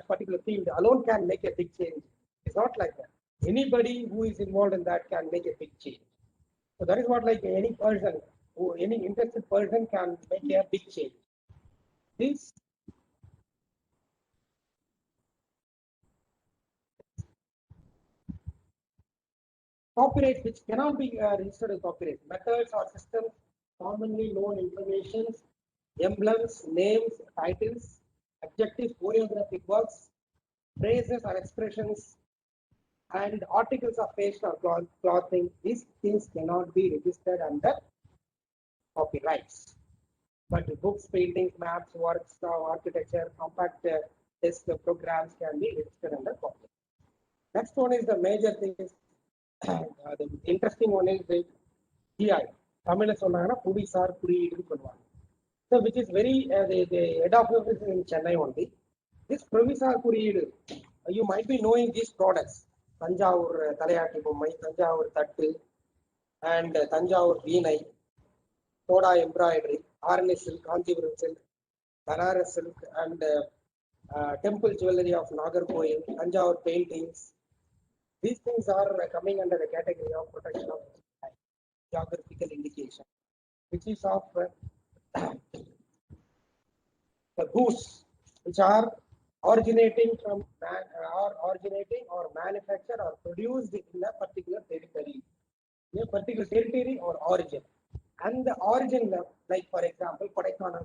particular field alone can make a big change. It's not like that. Anybody who is involved in that can make a big change. So that is what like any person, any interested person can make a big change. This copyright which cannot be registered as copyright. Methods or systems commonly known informations, emblems, names, titles, adjectives, choreographic works, phrases or expressions, and articles of fashion or clothing. These things cannot be registered under copyrights. But books, paintings, maps, works, architecture, compact disc programs can be registered under copyright. Next one is the major thing is the interesting one is the GI. Tamil Pudisar Kuriyidu சொல்லுவாங்க. So which is very the head office is in Chennai only. This Provisar Kuriyidu, you might be knowing these products. Tanjavur Talayati Bommai, Tanjavur Tattu, and Tanjavur Veenai, Toda embroidery, Arni silk, Kanchipuram silk, Banaras silk, and temple jewelry of Nagarkoil, Tanjavur paintings. These things are coming under the category of protection of geographical indication, which is of the goods which are originating from or manufactured or produced in a particular territory or origin. And the origin, like for example, Kodaikanal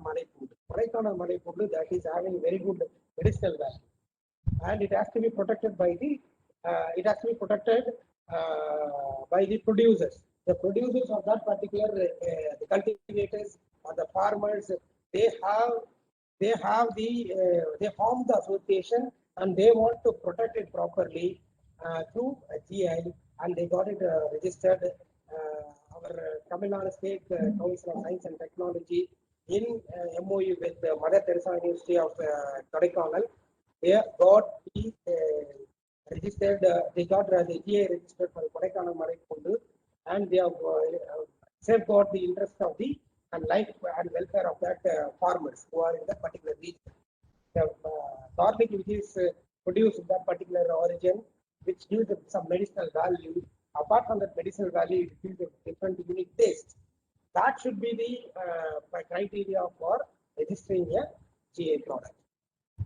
Malaipodu, that is having very good medicinal value, and it has to be protected by the producers. The producers of that particular the cultivators or the farmers, they form the association and they want to protect it properly through a GI and they got it registered. Our Tamil Nadu State Council of Science and Technology in MOU with Mother Teresa University of Kodaikanal, they got the registered. They got the GA registered for Kodaikanal Maraikondu, and they have safeguard the interest of the and life and welfare of that farmers who are in that particular region. The garlic which is produced in that particular origin, which gives some medicinal value. Apart from that medicinal value, it gives a different unique taste. That should be the criteria for registering a GA product.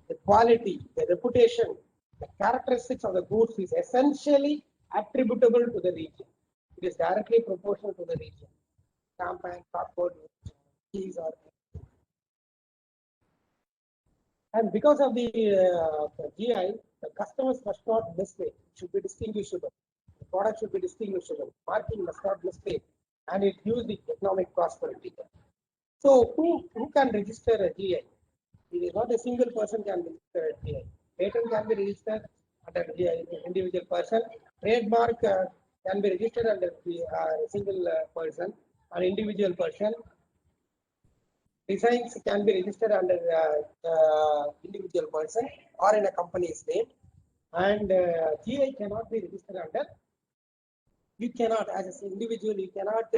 The quality, the reputation, the characteristics of the goods is essentially attributable to the region. It is directly proportional to the region. Champagne, cardboard, cheese, or and because of the GI, the customers must not mistake. It should be distinguishable. The product should be distinguishable. Marking must not mistake, and it gives the economic prosperity. So, who can register a GI? It is not a single person can register a GI. Patent can be registered under GI, individual person. Trademark can be registered under a single person, an individual person. Designs can be registered under individual person or in a company's name, and GI cannot be registered under. You cannot, as an individual, you cannot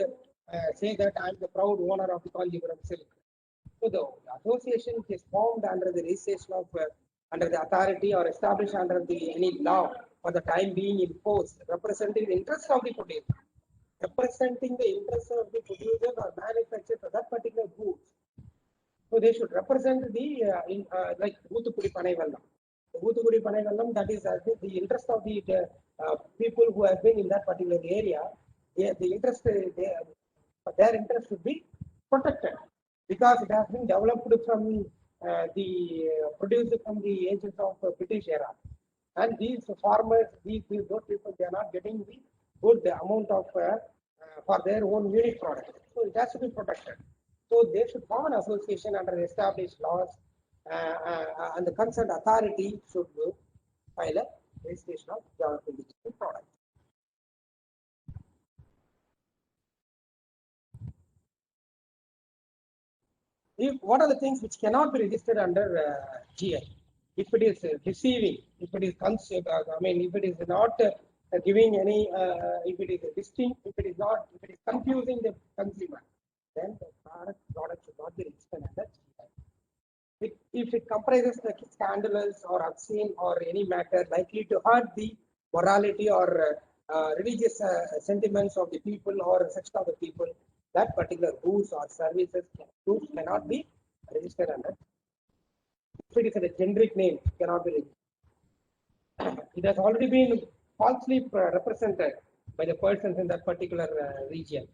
say that I am the proud owner of the Kanjipuram silk. So the association is formed under the registration of under the authority or established under the any law for the time being imposed, representing the interest of the producer, representing the interest of the producer or manufacturer for that particular goods. So they should represent the like Oothukudi Panai Vellam. The Oothukudi Panai Vellam, that is the interest of the people who have been in that particular area. The interest, their interest should be protected because it has been developed from the produced from the ages of British era. And these farmers, those people, they are not getting the good amount of for their own unique product. So it has to be protected. So they should form an association under established laws, and the concerned authority should file a registration of developing digital product. What are the things which cannot be registered under GI? If it is deceiving, if it is if it is not giving any, if it is distinct, if it is not, if it is confusing the consumer, then the product should not be registered under GI. If it comprises the scandalous or obscene or any matter likely to hurt the morality or religious sentiments of the people or section of the people, that particular goods or services cannot be registered under. If it is a generic name, it cannot be registered. It has already been falsely represented by the persons in that particular region.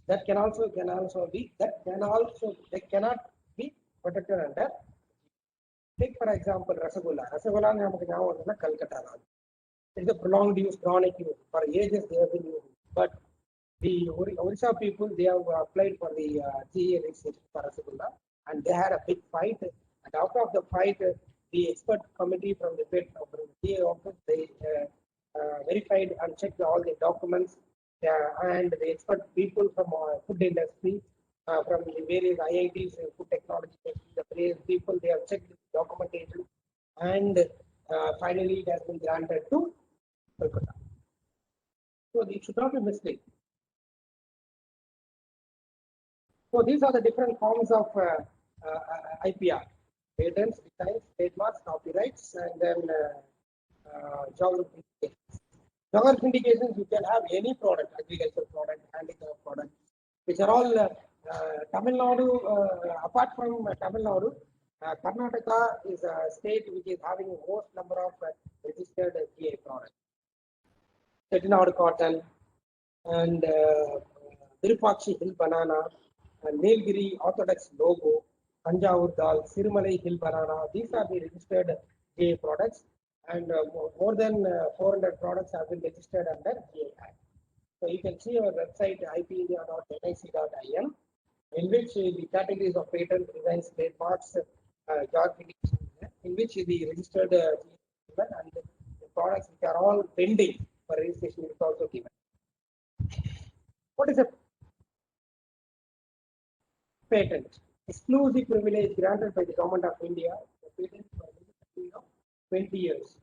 That can also be, they cannot be protected under. Take for example Rasagulla. Rasagulla is Calcutta. It's a prolonged use, chronic use. For ages they have been used. But the Orissa people, they have applied for the GA registration for Rasagulla, and they had a big fight. And out of the fight, the expert committee from the GA office, they verified and checked all the documents, and the expert people from food industry, from the various IITs, food technology, the various people, they have checked the documentation, and finally it has been granted to Kolkata. So it should not be mistaken. So these are the different forms of IPR: patents, designs, trademarks, copyrights, and then geographic indications. Geographic indications, you can have any product, agricultural product, handicraft product, which are all Tamil Nadu. Apart from Tamil Nadu, Karnataka is a state which is having the most number of registered GI products. Chettinad cotton and Virupakshi Hill banana, and Nilgiri Orthodox logo, Tanjavur dal, Sirumalai Hill banana. These are the registered GI products, and more than 400 products have been registered under GI Act. So you can see our website ipindia.nic.in, in which the categories of patent, designs, trademarks, in which the registered and the products which are all pending for registration is also given. What is a patent? Exclusive privilege granted by the government of India. The patent for a period of 20 years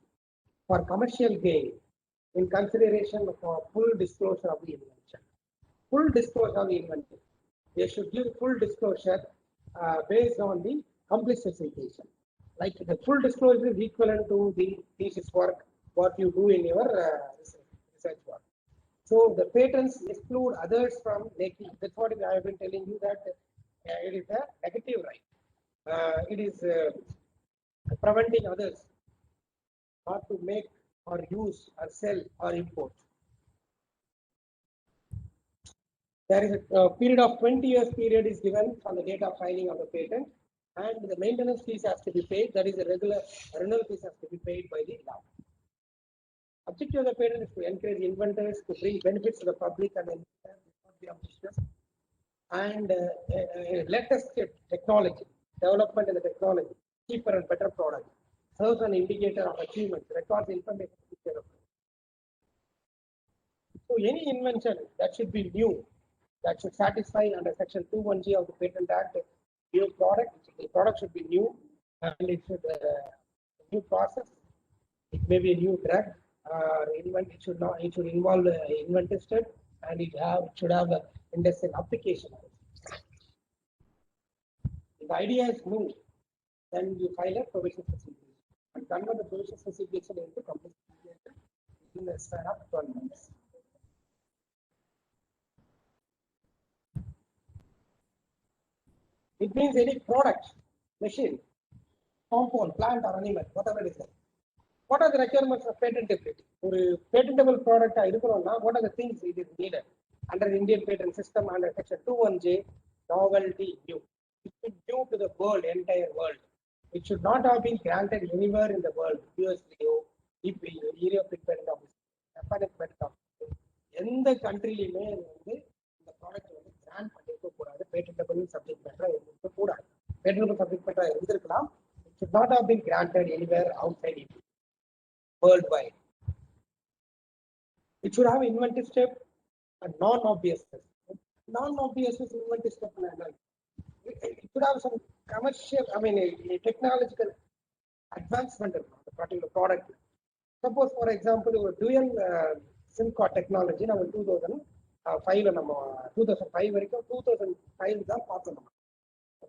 for commercial gain in consideration for full disclosure of the invention. Full disclosure of the invention. They should give full disclosure based on the complete specification. Like the full disclosure is equivalent to the thesis work, what you do in your research work. So the patents exclude others from making. That's what I have been telling you, that it is a negative right. It is preventing others not to make or use or sell or import. There is a period of 20 years period is given from the date of filing of the patent, and the maintenance fees has to be paid. That is a regular renewal fees has to be paid by the law. Objective of the patent is to encourage inventors to bring benefits to the public and latest technology, development in the technology, cheaper and better product, serves an indicator of achievement, records information. So any invention that should be new, that should satisfy under section 21G of the Patent Act, new product, the product should be new, and it should new process. It may be a new drug. It should not. It should involve inventive step, and it should have an industrial application. If the idea is new, then you file a provisional specification and convert the provisional specification into complete specification in the span of 12 months. It means any product, machine, compound, plant or animal, whatever it is. What are the requirements of patentability? For a patentable product, what are the things it is needed under the Indian patent system under section 21J? Novelty, new. It should be new to the world, entire world. It should not have been granted anywhere in the world. USDO, EP, European Patent Office, Japanese Patent Office. In the country, the product grant patentable subject matter. Patentable subject matter. It should not have been granted anywhere outside India. Worldwide. It should have inventive step and non-obviousness. Non-obviousness inventive step. It should have some commercial, a technological advancement of the particular product. Suppose, for example, dual SIM card technology, now 2005, 2005 வரைக்கும் 2005 தான் பார்த்தோம்.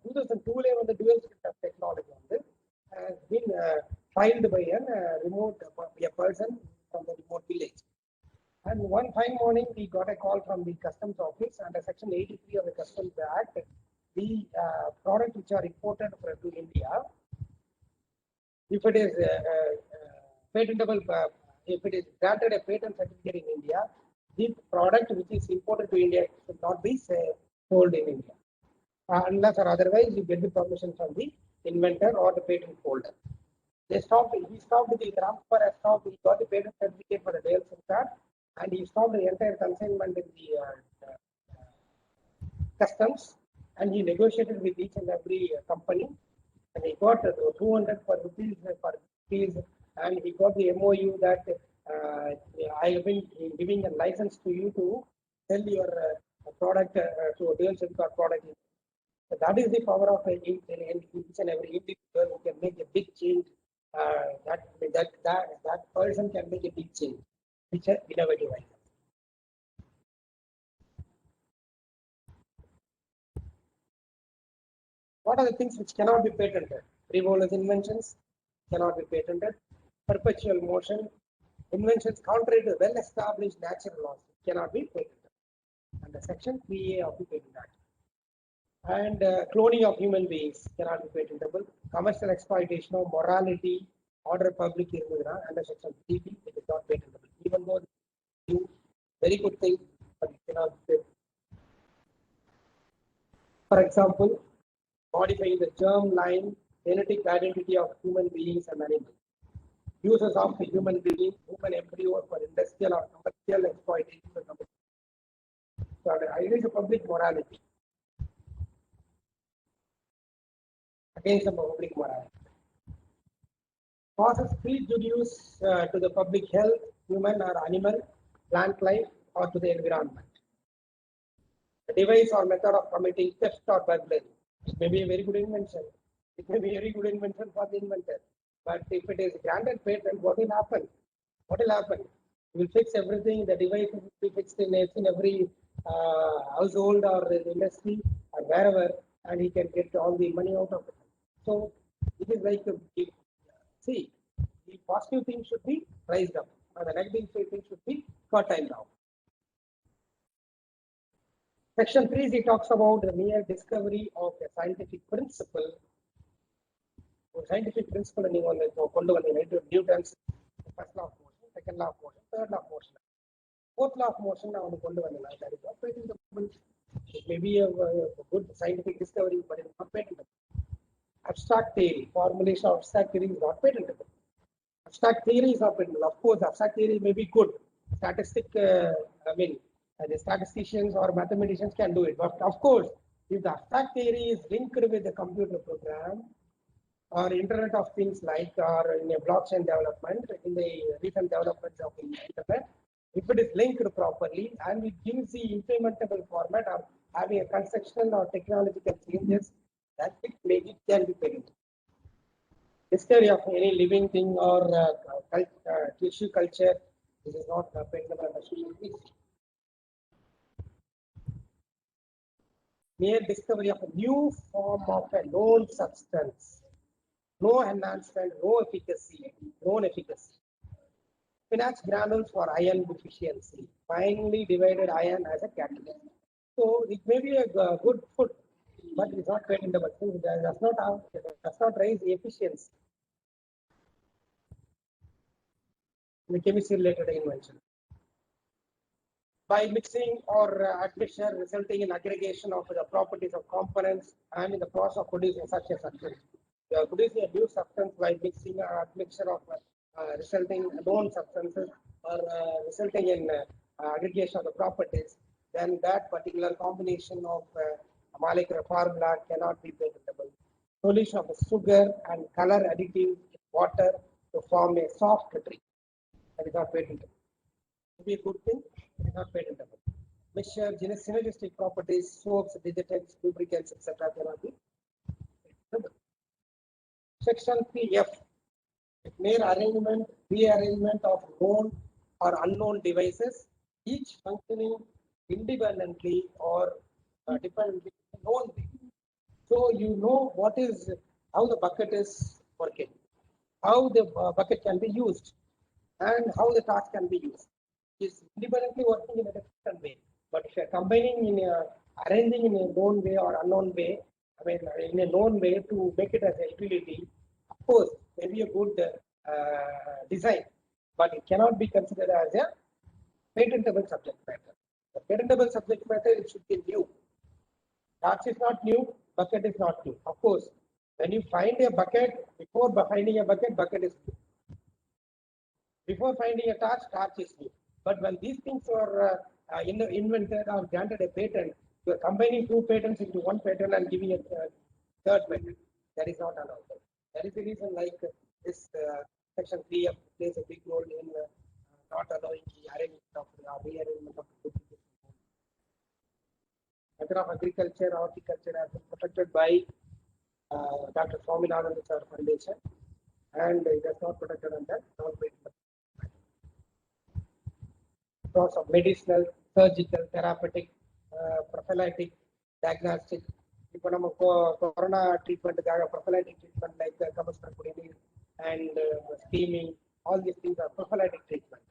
2002 the dual SIM technology has been filed by a person from the remote village. And one fine morning, we got a call from the customs office under section 83 of the Customs Act. The products which are imported to India, if it is patentable, if it is granted a patent certificate in India, the product which is imported to India should not be sold in India, unless or otherwise you get the permission from the inventor or the patent holder. He stopped the transfer, he got the patent certificate for the dual SIM card, and he stopped the entire consignment in the customs, and he negotiated with each and every company, and he got 200 rupees, and he got the MOU that I have been giving a license to you to sell your product to a dual SIM card product. So that is the power of each and every individual who can make a big change. That person can make a big change, which is innovative. What are the things which cannot be patented? Frivolous inventions cannot be patented. Perpetual motion inventions contrary to well-established natural laws cannot be patented under section 3A of the Patent Act. And cloning of human beings cannot be patentable. Commercial exploitation of morality, order public under section 3B, it is not patentable. Even though you very good thing, but it cannot be patentable. For example, modifying the germ-line genetic identity of human beings and animals. Uses of the human being, human embryo for industrial or commercial exploitation. So it is a public morality. Against the public morality. Causes prejudice to the public health, human or animal, plant life, or to the environment. device or method of committing theft or burglary. It may be a very good invention. It may be a very good invention for the inventor. But if it is granted patent, what will happen? What will happen? You will fix everything. The device will be fixed in every household or the industry or wherever, and he can get all the money out of it. So it is like see, the positive thing should be raised up, and the negative thing should be curtailed down. Section 3, he talks about the mere discovery of a scientific principle. Scientific principle and Newton's first law of motion, second law of motion, third law of motion. Fourth law of motion, that is not patentable. It may be a good scientific discovery, but it is not patentable. Abstract theory, formulation of abstract theory is not patentable. Abstract theory is not patentable. Of course, abstract theory may be good. The statisticians or mathematicians can do it. But of course, if the abstract theory is linked with the computer program or Internet of Things or in a blockchain development, in the recent developments of the Internet, if it is linked properly and it gives the implementable format of having a conceptual or technological changes, that it can be patentable. Discovery of any living thing or tissue culture, this is not patentable under social theory. Mere discovery of a new form of a known substance, no enhancement, no efficacy, known efficacy. Spinach granules for iron deficiency, finely divided iron as a catalyst. So it may be a good food, but it is not patentable. It does not raise the efficiency. The chemistry related invention. By mixing or admixture resulting in aggregation of the properties of components and in the process of producing such a substance. You are producing a new substance by mixing or admixture of resulting known substances or resulting in aggregation of the properties, then that particular combination of molecular formula cannot be patentable. Solution of sugar and color additive in water to form a soft drink. That is not patentable. To be a good thing, it is not patentable. Mixture, synergistic properties, soaps, detergents, lubricants, etc. cannot be patentable. Section 3F. Mere arrangement, rearrangement of known or unknown devices, each functioning independently or dependently known thing. So you know how the bucket is working, how the bucket can be used, and how the task can be used. Is independently working in a different way. But if you are combining arranging in a known way or unknown way, in a known way to make it as a utility, of course, maybe a good design, but it cannot be considered as a patentable subject matter. The patentable subject matter, it should be new. Task is not new, bucket is not new. Of course, when you find a bucket, before finding a bucket is new. Before finding a torch is new. But when these things are invented or granted a patent, you are combining two patents into one patent and giving a third patent. That is not allowed. That is the reason this section 3 plays a big role in not allowing the arrangement of rearrangement of the method of agriculture, horticulture has been protected by Dr. Swaminathan Foundation, and it is not protected under non-patent. Across of medicinal, surgical, therapeutic, prophylactic, diagnostic. If we corona treatment, prophylactic treatment like chemotherapy and steaming, all these things are prophylactic treatment.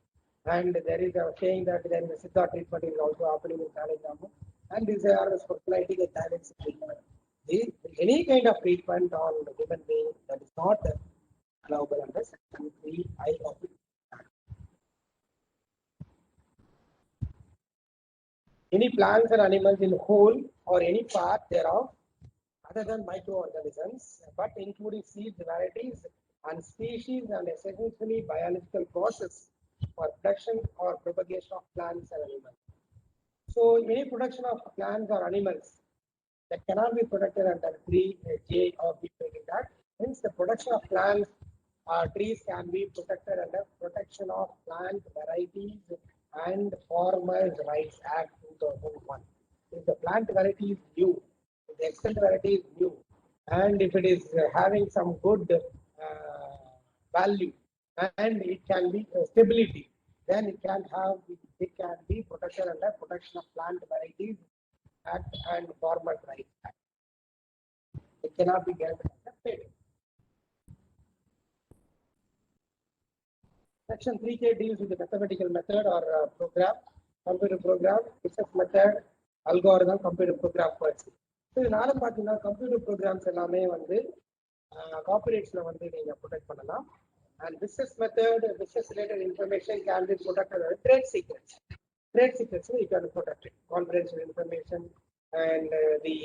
And there is a saying that there is a Siddha treatment is also happening in Telangana, and these are prophylactic and diagnostic treatment. Any kind of treatment on the human being that is not allowable under Section 3I of the any plants and animals in whole or any part thereof other than microorganisms, but including seeds, varieties, and species and essentially biological process for production or propagation of plants and animals. So any production of plants or animals that cannot be protected under 3J of the Patent Act. Hence, the production of plants or trees can be protected under Protection of Plant Varieties and Farmers' Rights Act 2001. if the plant variety is new, if the extent variety is new, and if it is having some good value, and it can be stability, then it can be protected under Protection of Plant Varieties Act and Farmer Rights Act. It cannot be granted as a patent. Section 3K deals with the mathematical method or program, computer program, business method, algorithm, computer program first. So in ஆரம் பார்த்தீங்கன்னா computer programs எல்லாமே வந்து கார்பரேட்ஸ்ல வந்து நீங்க protect பண்ணலாம். And business method, business related information can be protected as trade secrets. Trade secrets, you can protect it. Confidential information and the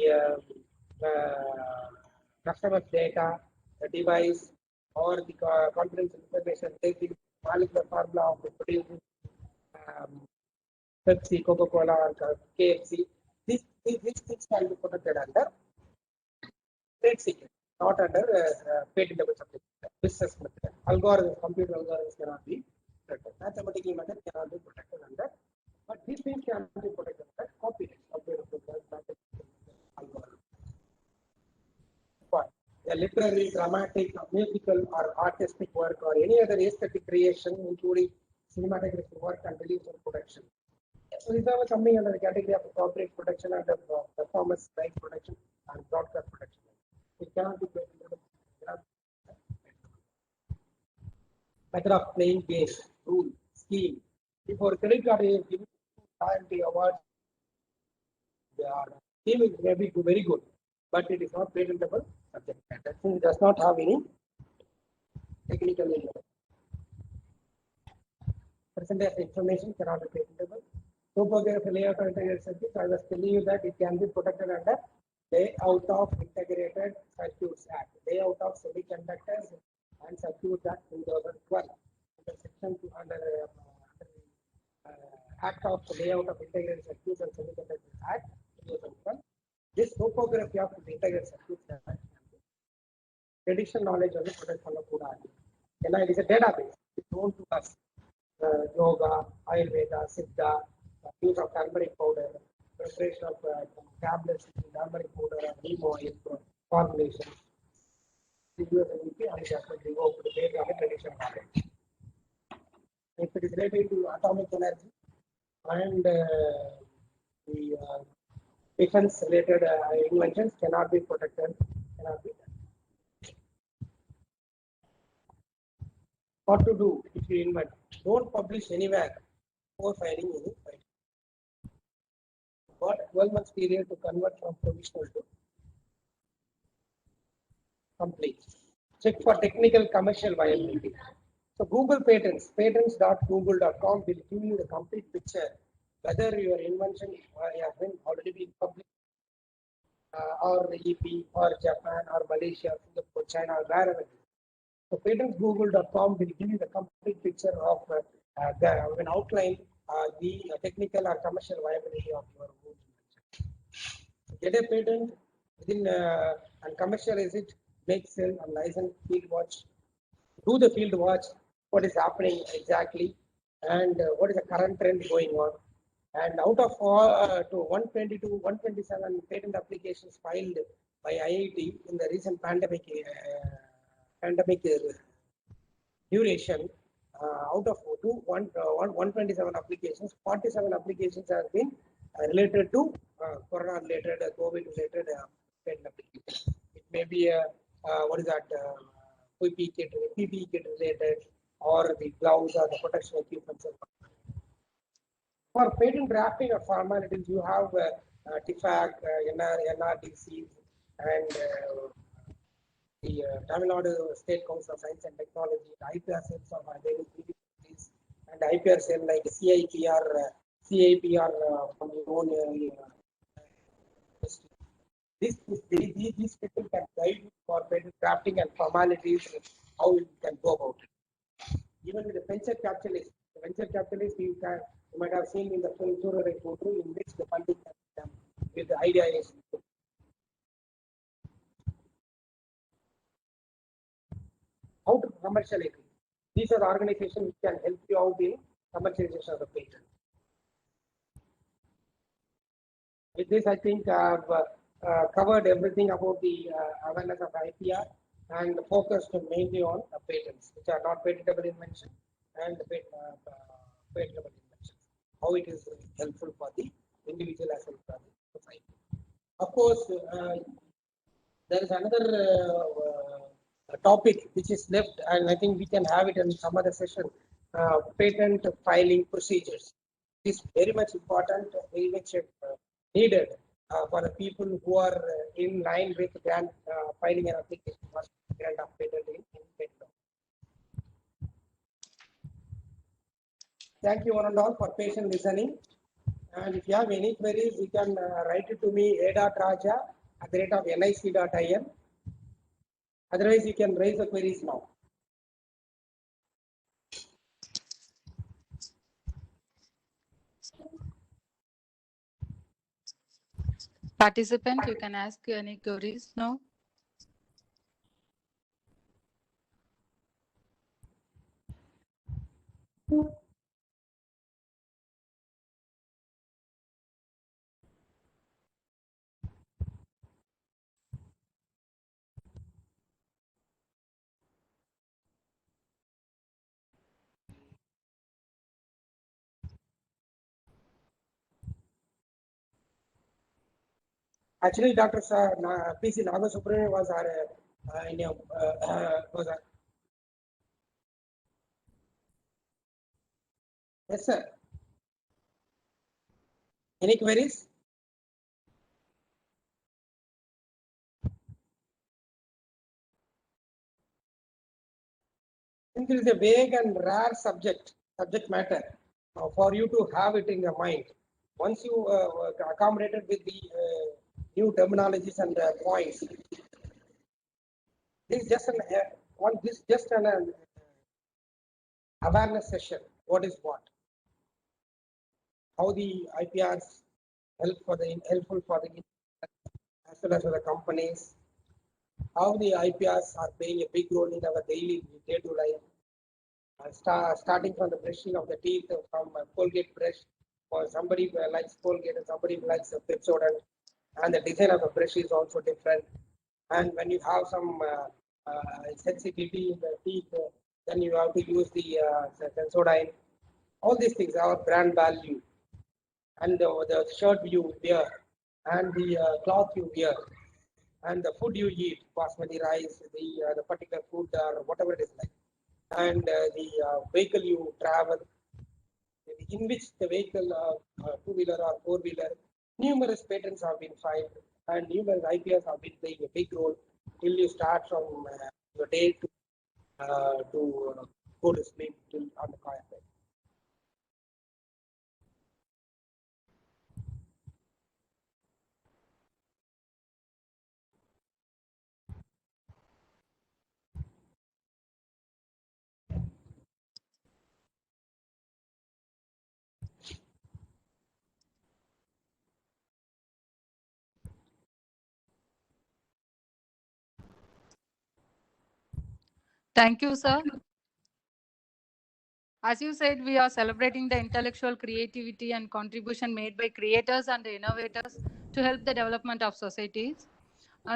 customer's data, the device, or the confidential information, taking molecular formula of the producing Pepsi, Coca-Cola, or KFC. These things can be protected under trade secret, not under patentable subject. Business method, algorithms, computer algorithms cannot be protected. Mathematical method cannot be protected under, but these things can be protected under copyright, computer programs, algorithms. But a literary, dramatic, musical, or artistic work, or any other aesthetic creation, including cinematographic work and release and production. So these are coming under the category of copyright protection and performance rights protection and broadcast protection. It cannot be patentable. Method of playing game, rule, scheme. If our credit card is given royalty awards, the scheme is maybe very good, but it is not patentable subject matter. It does not have any technical involvement. Percentage of information cannot be patentable. Topography, layout of integrated circuits, I was telling you that it can be protected under Layout of Integrated Circuits Act, Layout of Semiconductors and Circuits Act 2012. Under Section 200 Act of Layout of Integrated Circuits and Semiconductors Act 2012. This topography of the integrated circuits traditional knowledge only protect பண்ணக்கூடாது. ஏன்னா it is a database. It's known to us. Yoga, Ayurveda, Siddha, use of turmeric powder, preparation of tablets with turmeric powder and neem oil formulation. If it is related to atomic energy and the defense related inventions cannot be protected, cannot be done. What to do if you invent? Don't publish anywhere before filing any file. Got 12 months period to convert from provisional to complete. Check for technical commercial viability. So Google patents, patents.google.com will give you the complete picture whether your invention has been already been published or EP or Japan or Malaysia, Singapore, China, or wherever. So patentsgoogle.com will give you the complete picture of an outline the technical or commercial viability of your own invention. Get a patent within and commercialize it, make, sell, and license, field watch. Do the field watch, what is happening exactly, and what is the current trend going on. And out of to 122, 127 patent applications filed by IIT in the recent pandemic duration, out of 127 applications, 47 applications have been related to corona related, COVID related patent applications. It may be what is that PPE kit related, or the gloves or the protection equipment. For patent drafting or formalities, you have TIFAC, NRDC, and the Tamil Nadu State Council of Science and Technology, the IPR cells of identities, and IPR cell like CIPR from your own these people can guide you for patent drafting and formalities, how you can go about it. Even with the venture capitalist, you might have seen in the film Surare Kotru, in which the funding with the idea is how to commercialize it. These are the organizations which can help you out in commercialization of the patent. With this, I think I've covered everything about the awareness of IPR and focused mainly on patents, which are not patentable invention and patentable inventions. How it is helpful for the individual as well as the society. Of course, there is another topic which is left, and I think we can have it in some other session. Patent filing procedures is very much important, very much needed for the people who are in line with grant filing an application for grant of patent in patent law. Thank you one and all for patient listening. And if you have any queries, you can write it to me a.raja@nic.in. Otherwise, you can raise the queries now. Participant, you can ask any queries now. Actually, Dr. P.C. Nagasubramanian was our yes, sir. Any queries? Since it is a vague and rare subject matter for you to have it in your mind. Once you accommodated with the new terminologies and points, this is just an awareness session. What is what? How the IPRs helpful for the as well as for the companies. How the IPRs are playing a big role in our daily day-to life. Starting from the brushing of the teeth from Colgate brush, or somebody likes Colgate and somebody likes Pepsodent, and the design of the brush is also different. And when you have some sensitivity in the teeth, then you have to use the Sensodyne. All these things are brand value, and the shirt you wear, and the cloth you wear, and the food you eat, basmati rice, the particular food or whatever it is like, and the vehicle you travel, in which the vehicle, two-wheeler or four-wheeler, numerous patents have been filed, and numerous IPRs have been playing a big role till you start from your day to go to sleep till on the car. Thank you, sir. As you said, we are celebrating the intellectual creativity and contribution made by creators and innovators to help the development of societies.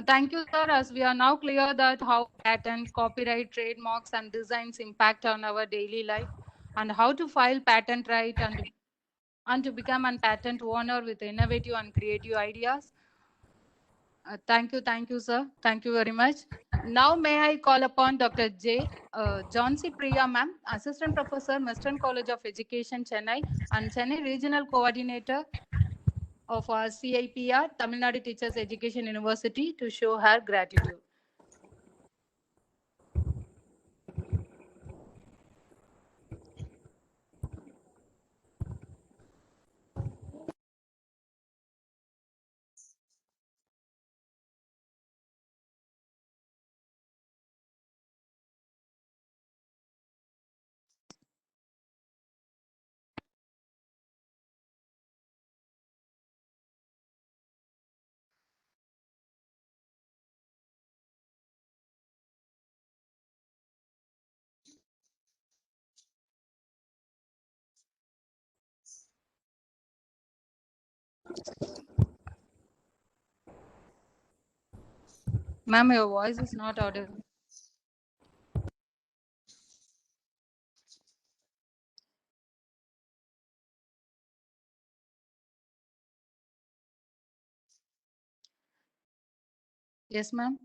Thank you, sir, as we are now clear that how patent, copyright, trademarks, and designs impact on our daily life, and how to file patent right and to become a patent owner with innovative and creative ideas. Thank you, sir. Thank you very much. Now, may I call upon Dr. Jhansi Priya, ma'am, Assistant Professor, Western College of Education, Chennai, and Chennai Regional Coordinator of our CIPR, Tamil Nadu Teachers Education University, to show her gratitude. Ma'am, your voice is not audible. Yes, ma'am.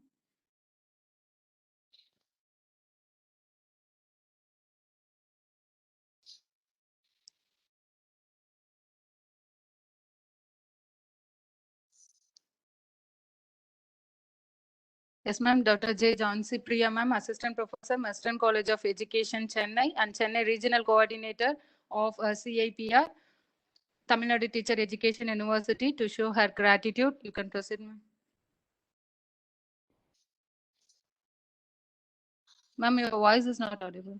Yes, ma'am. Dr. J. Jhansi Priya, ma'am, Assistant Professor, Western College of Education, Chennai, and Chennai Regional Coordinator of CIPR, Tamil Nadu Teacher Education University, to show her gratitude. You can proceed, ma'am. Ma'am, your voice is not audible.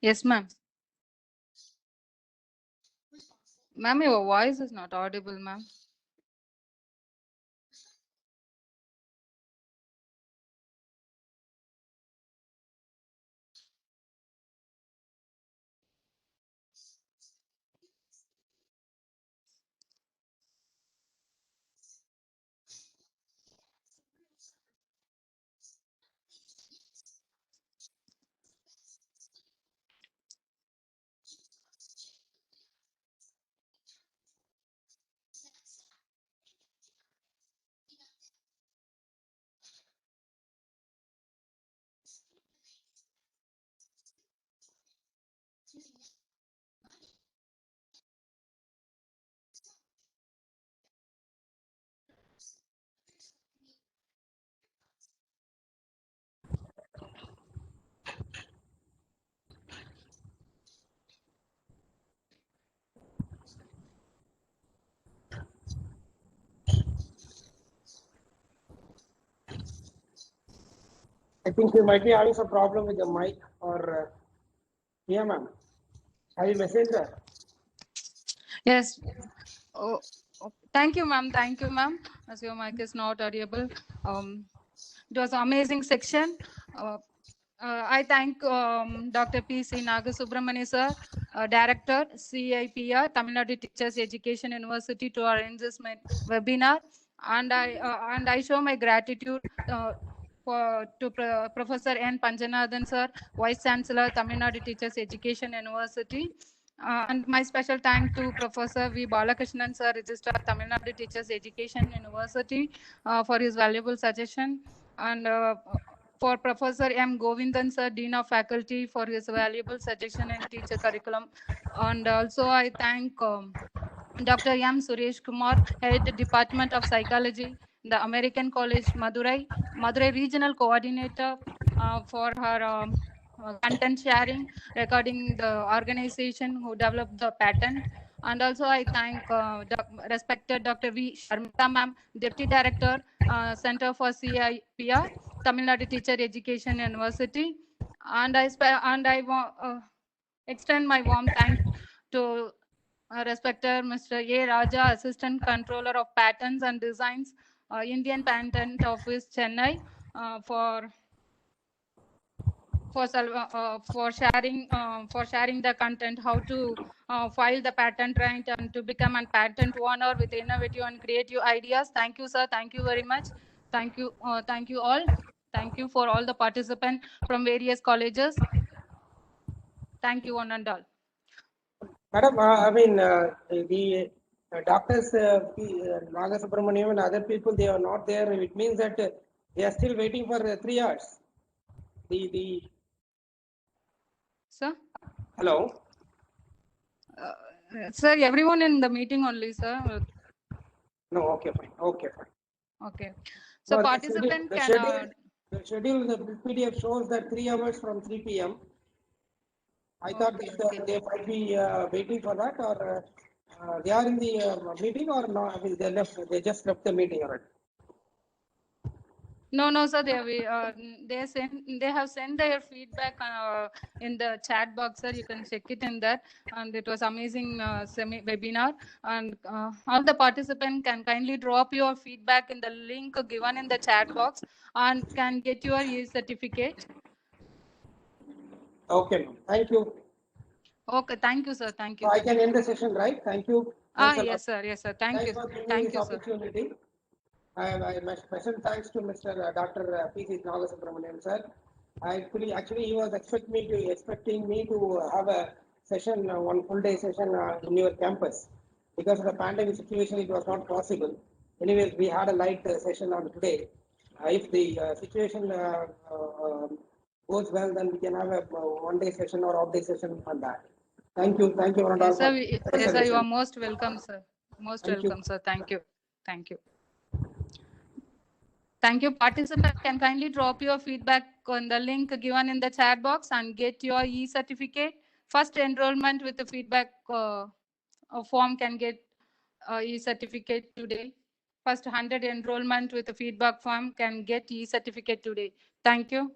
Yes, ma'am. Ma'am, your voice is not audible, ma'am. I think you might be having some problem with the mic or, yeah, ma'am. Have you messaged her? Yes. Oh, thank you, ma'am. Thank you, ma'am. As your mic is not audible. It was an amazing section. I thank Dr. P.C. Nagasubramani, sir, Director, CIPR, Tamil Nadu Teachers Education University, to arrange this webinar. And I show my gratitude to Professor N. Panjanathan, sir, Vice Chancellor, Tamil Nadu Teachers Education University. And my special thank to Professor V. Balakrishnan, sir, Registrar, Tamil Nadu Teachers Education University, for his valuable suggestion. And for Professor M. Govindan, sir, Dean of Faculty, for his valuable suggestion and teacher curriculum. And also I thank Dr. M. Suresh Kumar, Head Department of Psychology, the American College, Madurai Regional Coordinator, for her content sharing regarding the organization who developed the patent. And also I thank respected Dr. V. Sharmita ma'am, Deputy Director, Center for CIPR, Tamil Nadu Teacher Education University. And I extend my warm thanks to respected Mr. A. Raja, Assistant Controller of Patents and Designs, Indian Patent Office, Chennai, for sharing the content, how to file the patent right and to become a patent owner with innovative and creative ideas. Thank you, sir. Thank you very much. Thank you all. Thank you for all the participants from various colleges. Thank you, one and all. Madam, I mean, the doctors, Nagasubramaniam and other people, they are not there. It means that they are still waiting for 3 hours. Sir? Hello? Sir, everyone in the meeting only, sir. No, okay, fine. Okay, fine. Okay. So No, participant the can. schedule, the schedule, the PDF shows that 3 hours from 3 p.m. I thought Okay, that, okay. they might be waiting for that, or they are in the meeting, or no? I mean, they left. They just left the meeting already. No, no, sir. They have sent their feedback in the chat box, sir. You can check it in that. And it was amazing webinar. And all the participants can kindly drop your feedback in the link given in the chat box and can get your e-certificate. Okay, ma'am. Thank you. Okay, thank you, sir. Thank So you. I can end the session, right? Thank you. Thanks a lot. Yes, sir. Yes, sir. Thank Thanks you. for giving me Thank this you, sir. opportunity. I must special thanks to Mr. Dr. P.C. Nagasubramanian, sir. Actually, he was expecting me to have a session, one full day session in your campus. Because of the pandemic situation, it was not possible. Anyways, we had a light session on today. If the situation goes well, then we can have a one day session or off day session on that. Thank you, one and all. Yes, sir. for Yes, sir. You are session. most welcome, sir. Most Thank you. welcome, sir. Thank you. Thank you. Thank you. Participants can kindly drop your feedback on the link given in the chat box and get your e-certificate. First enrollment with the feedback form can get e-certificate today. First 100 enrollment with the feedback form can get e-certificate today. Thank you.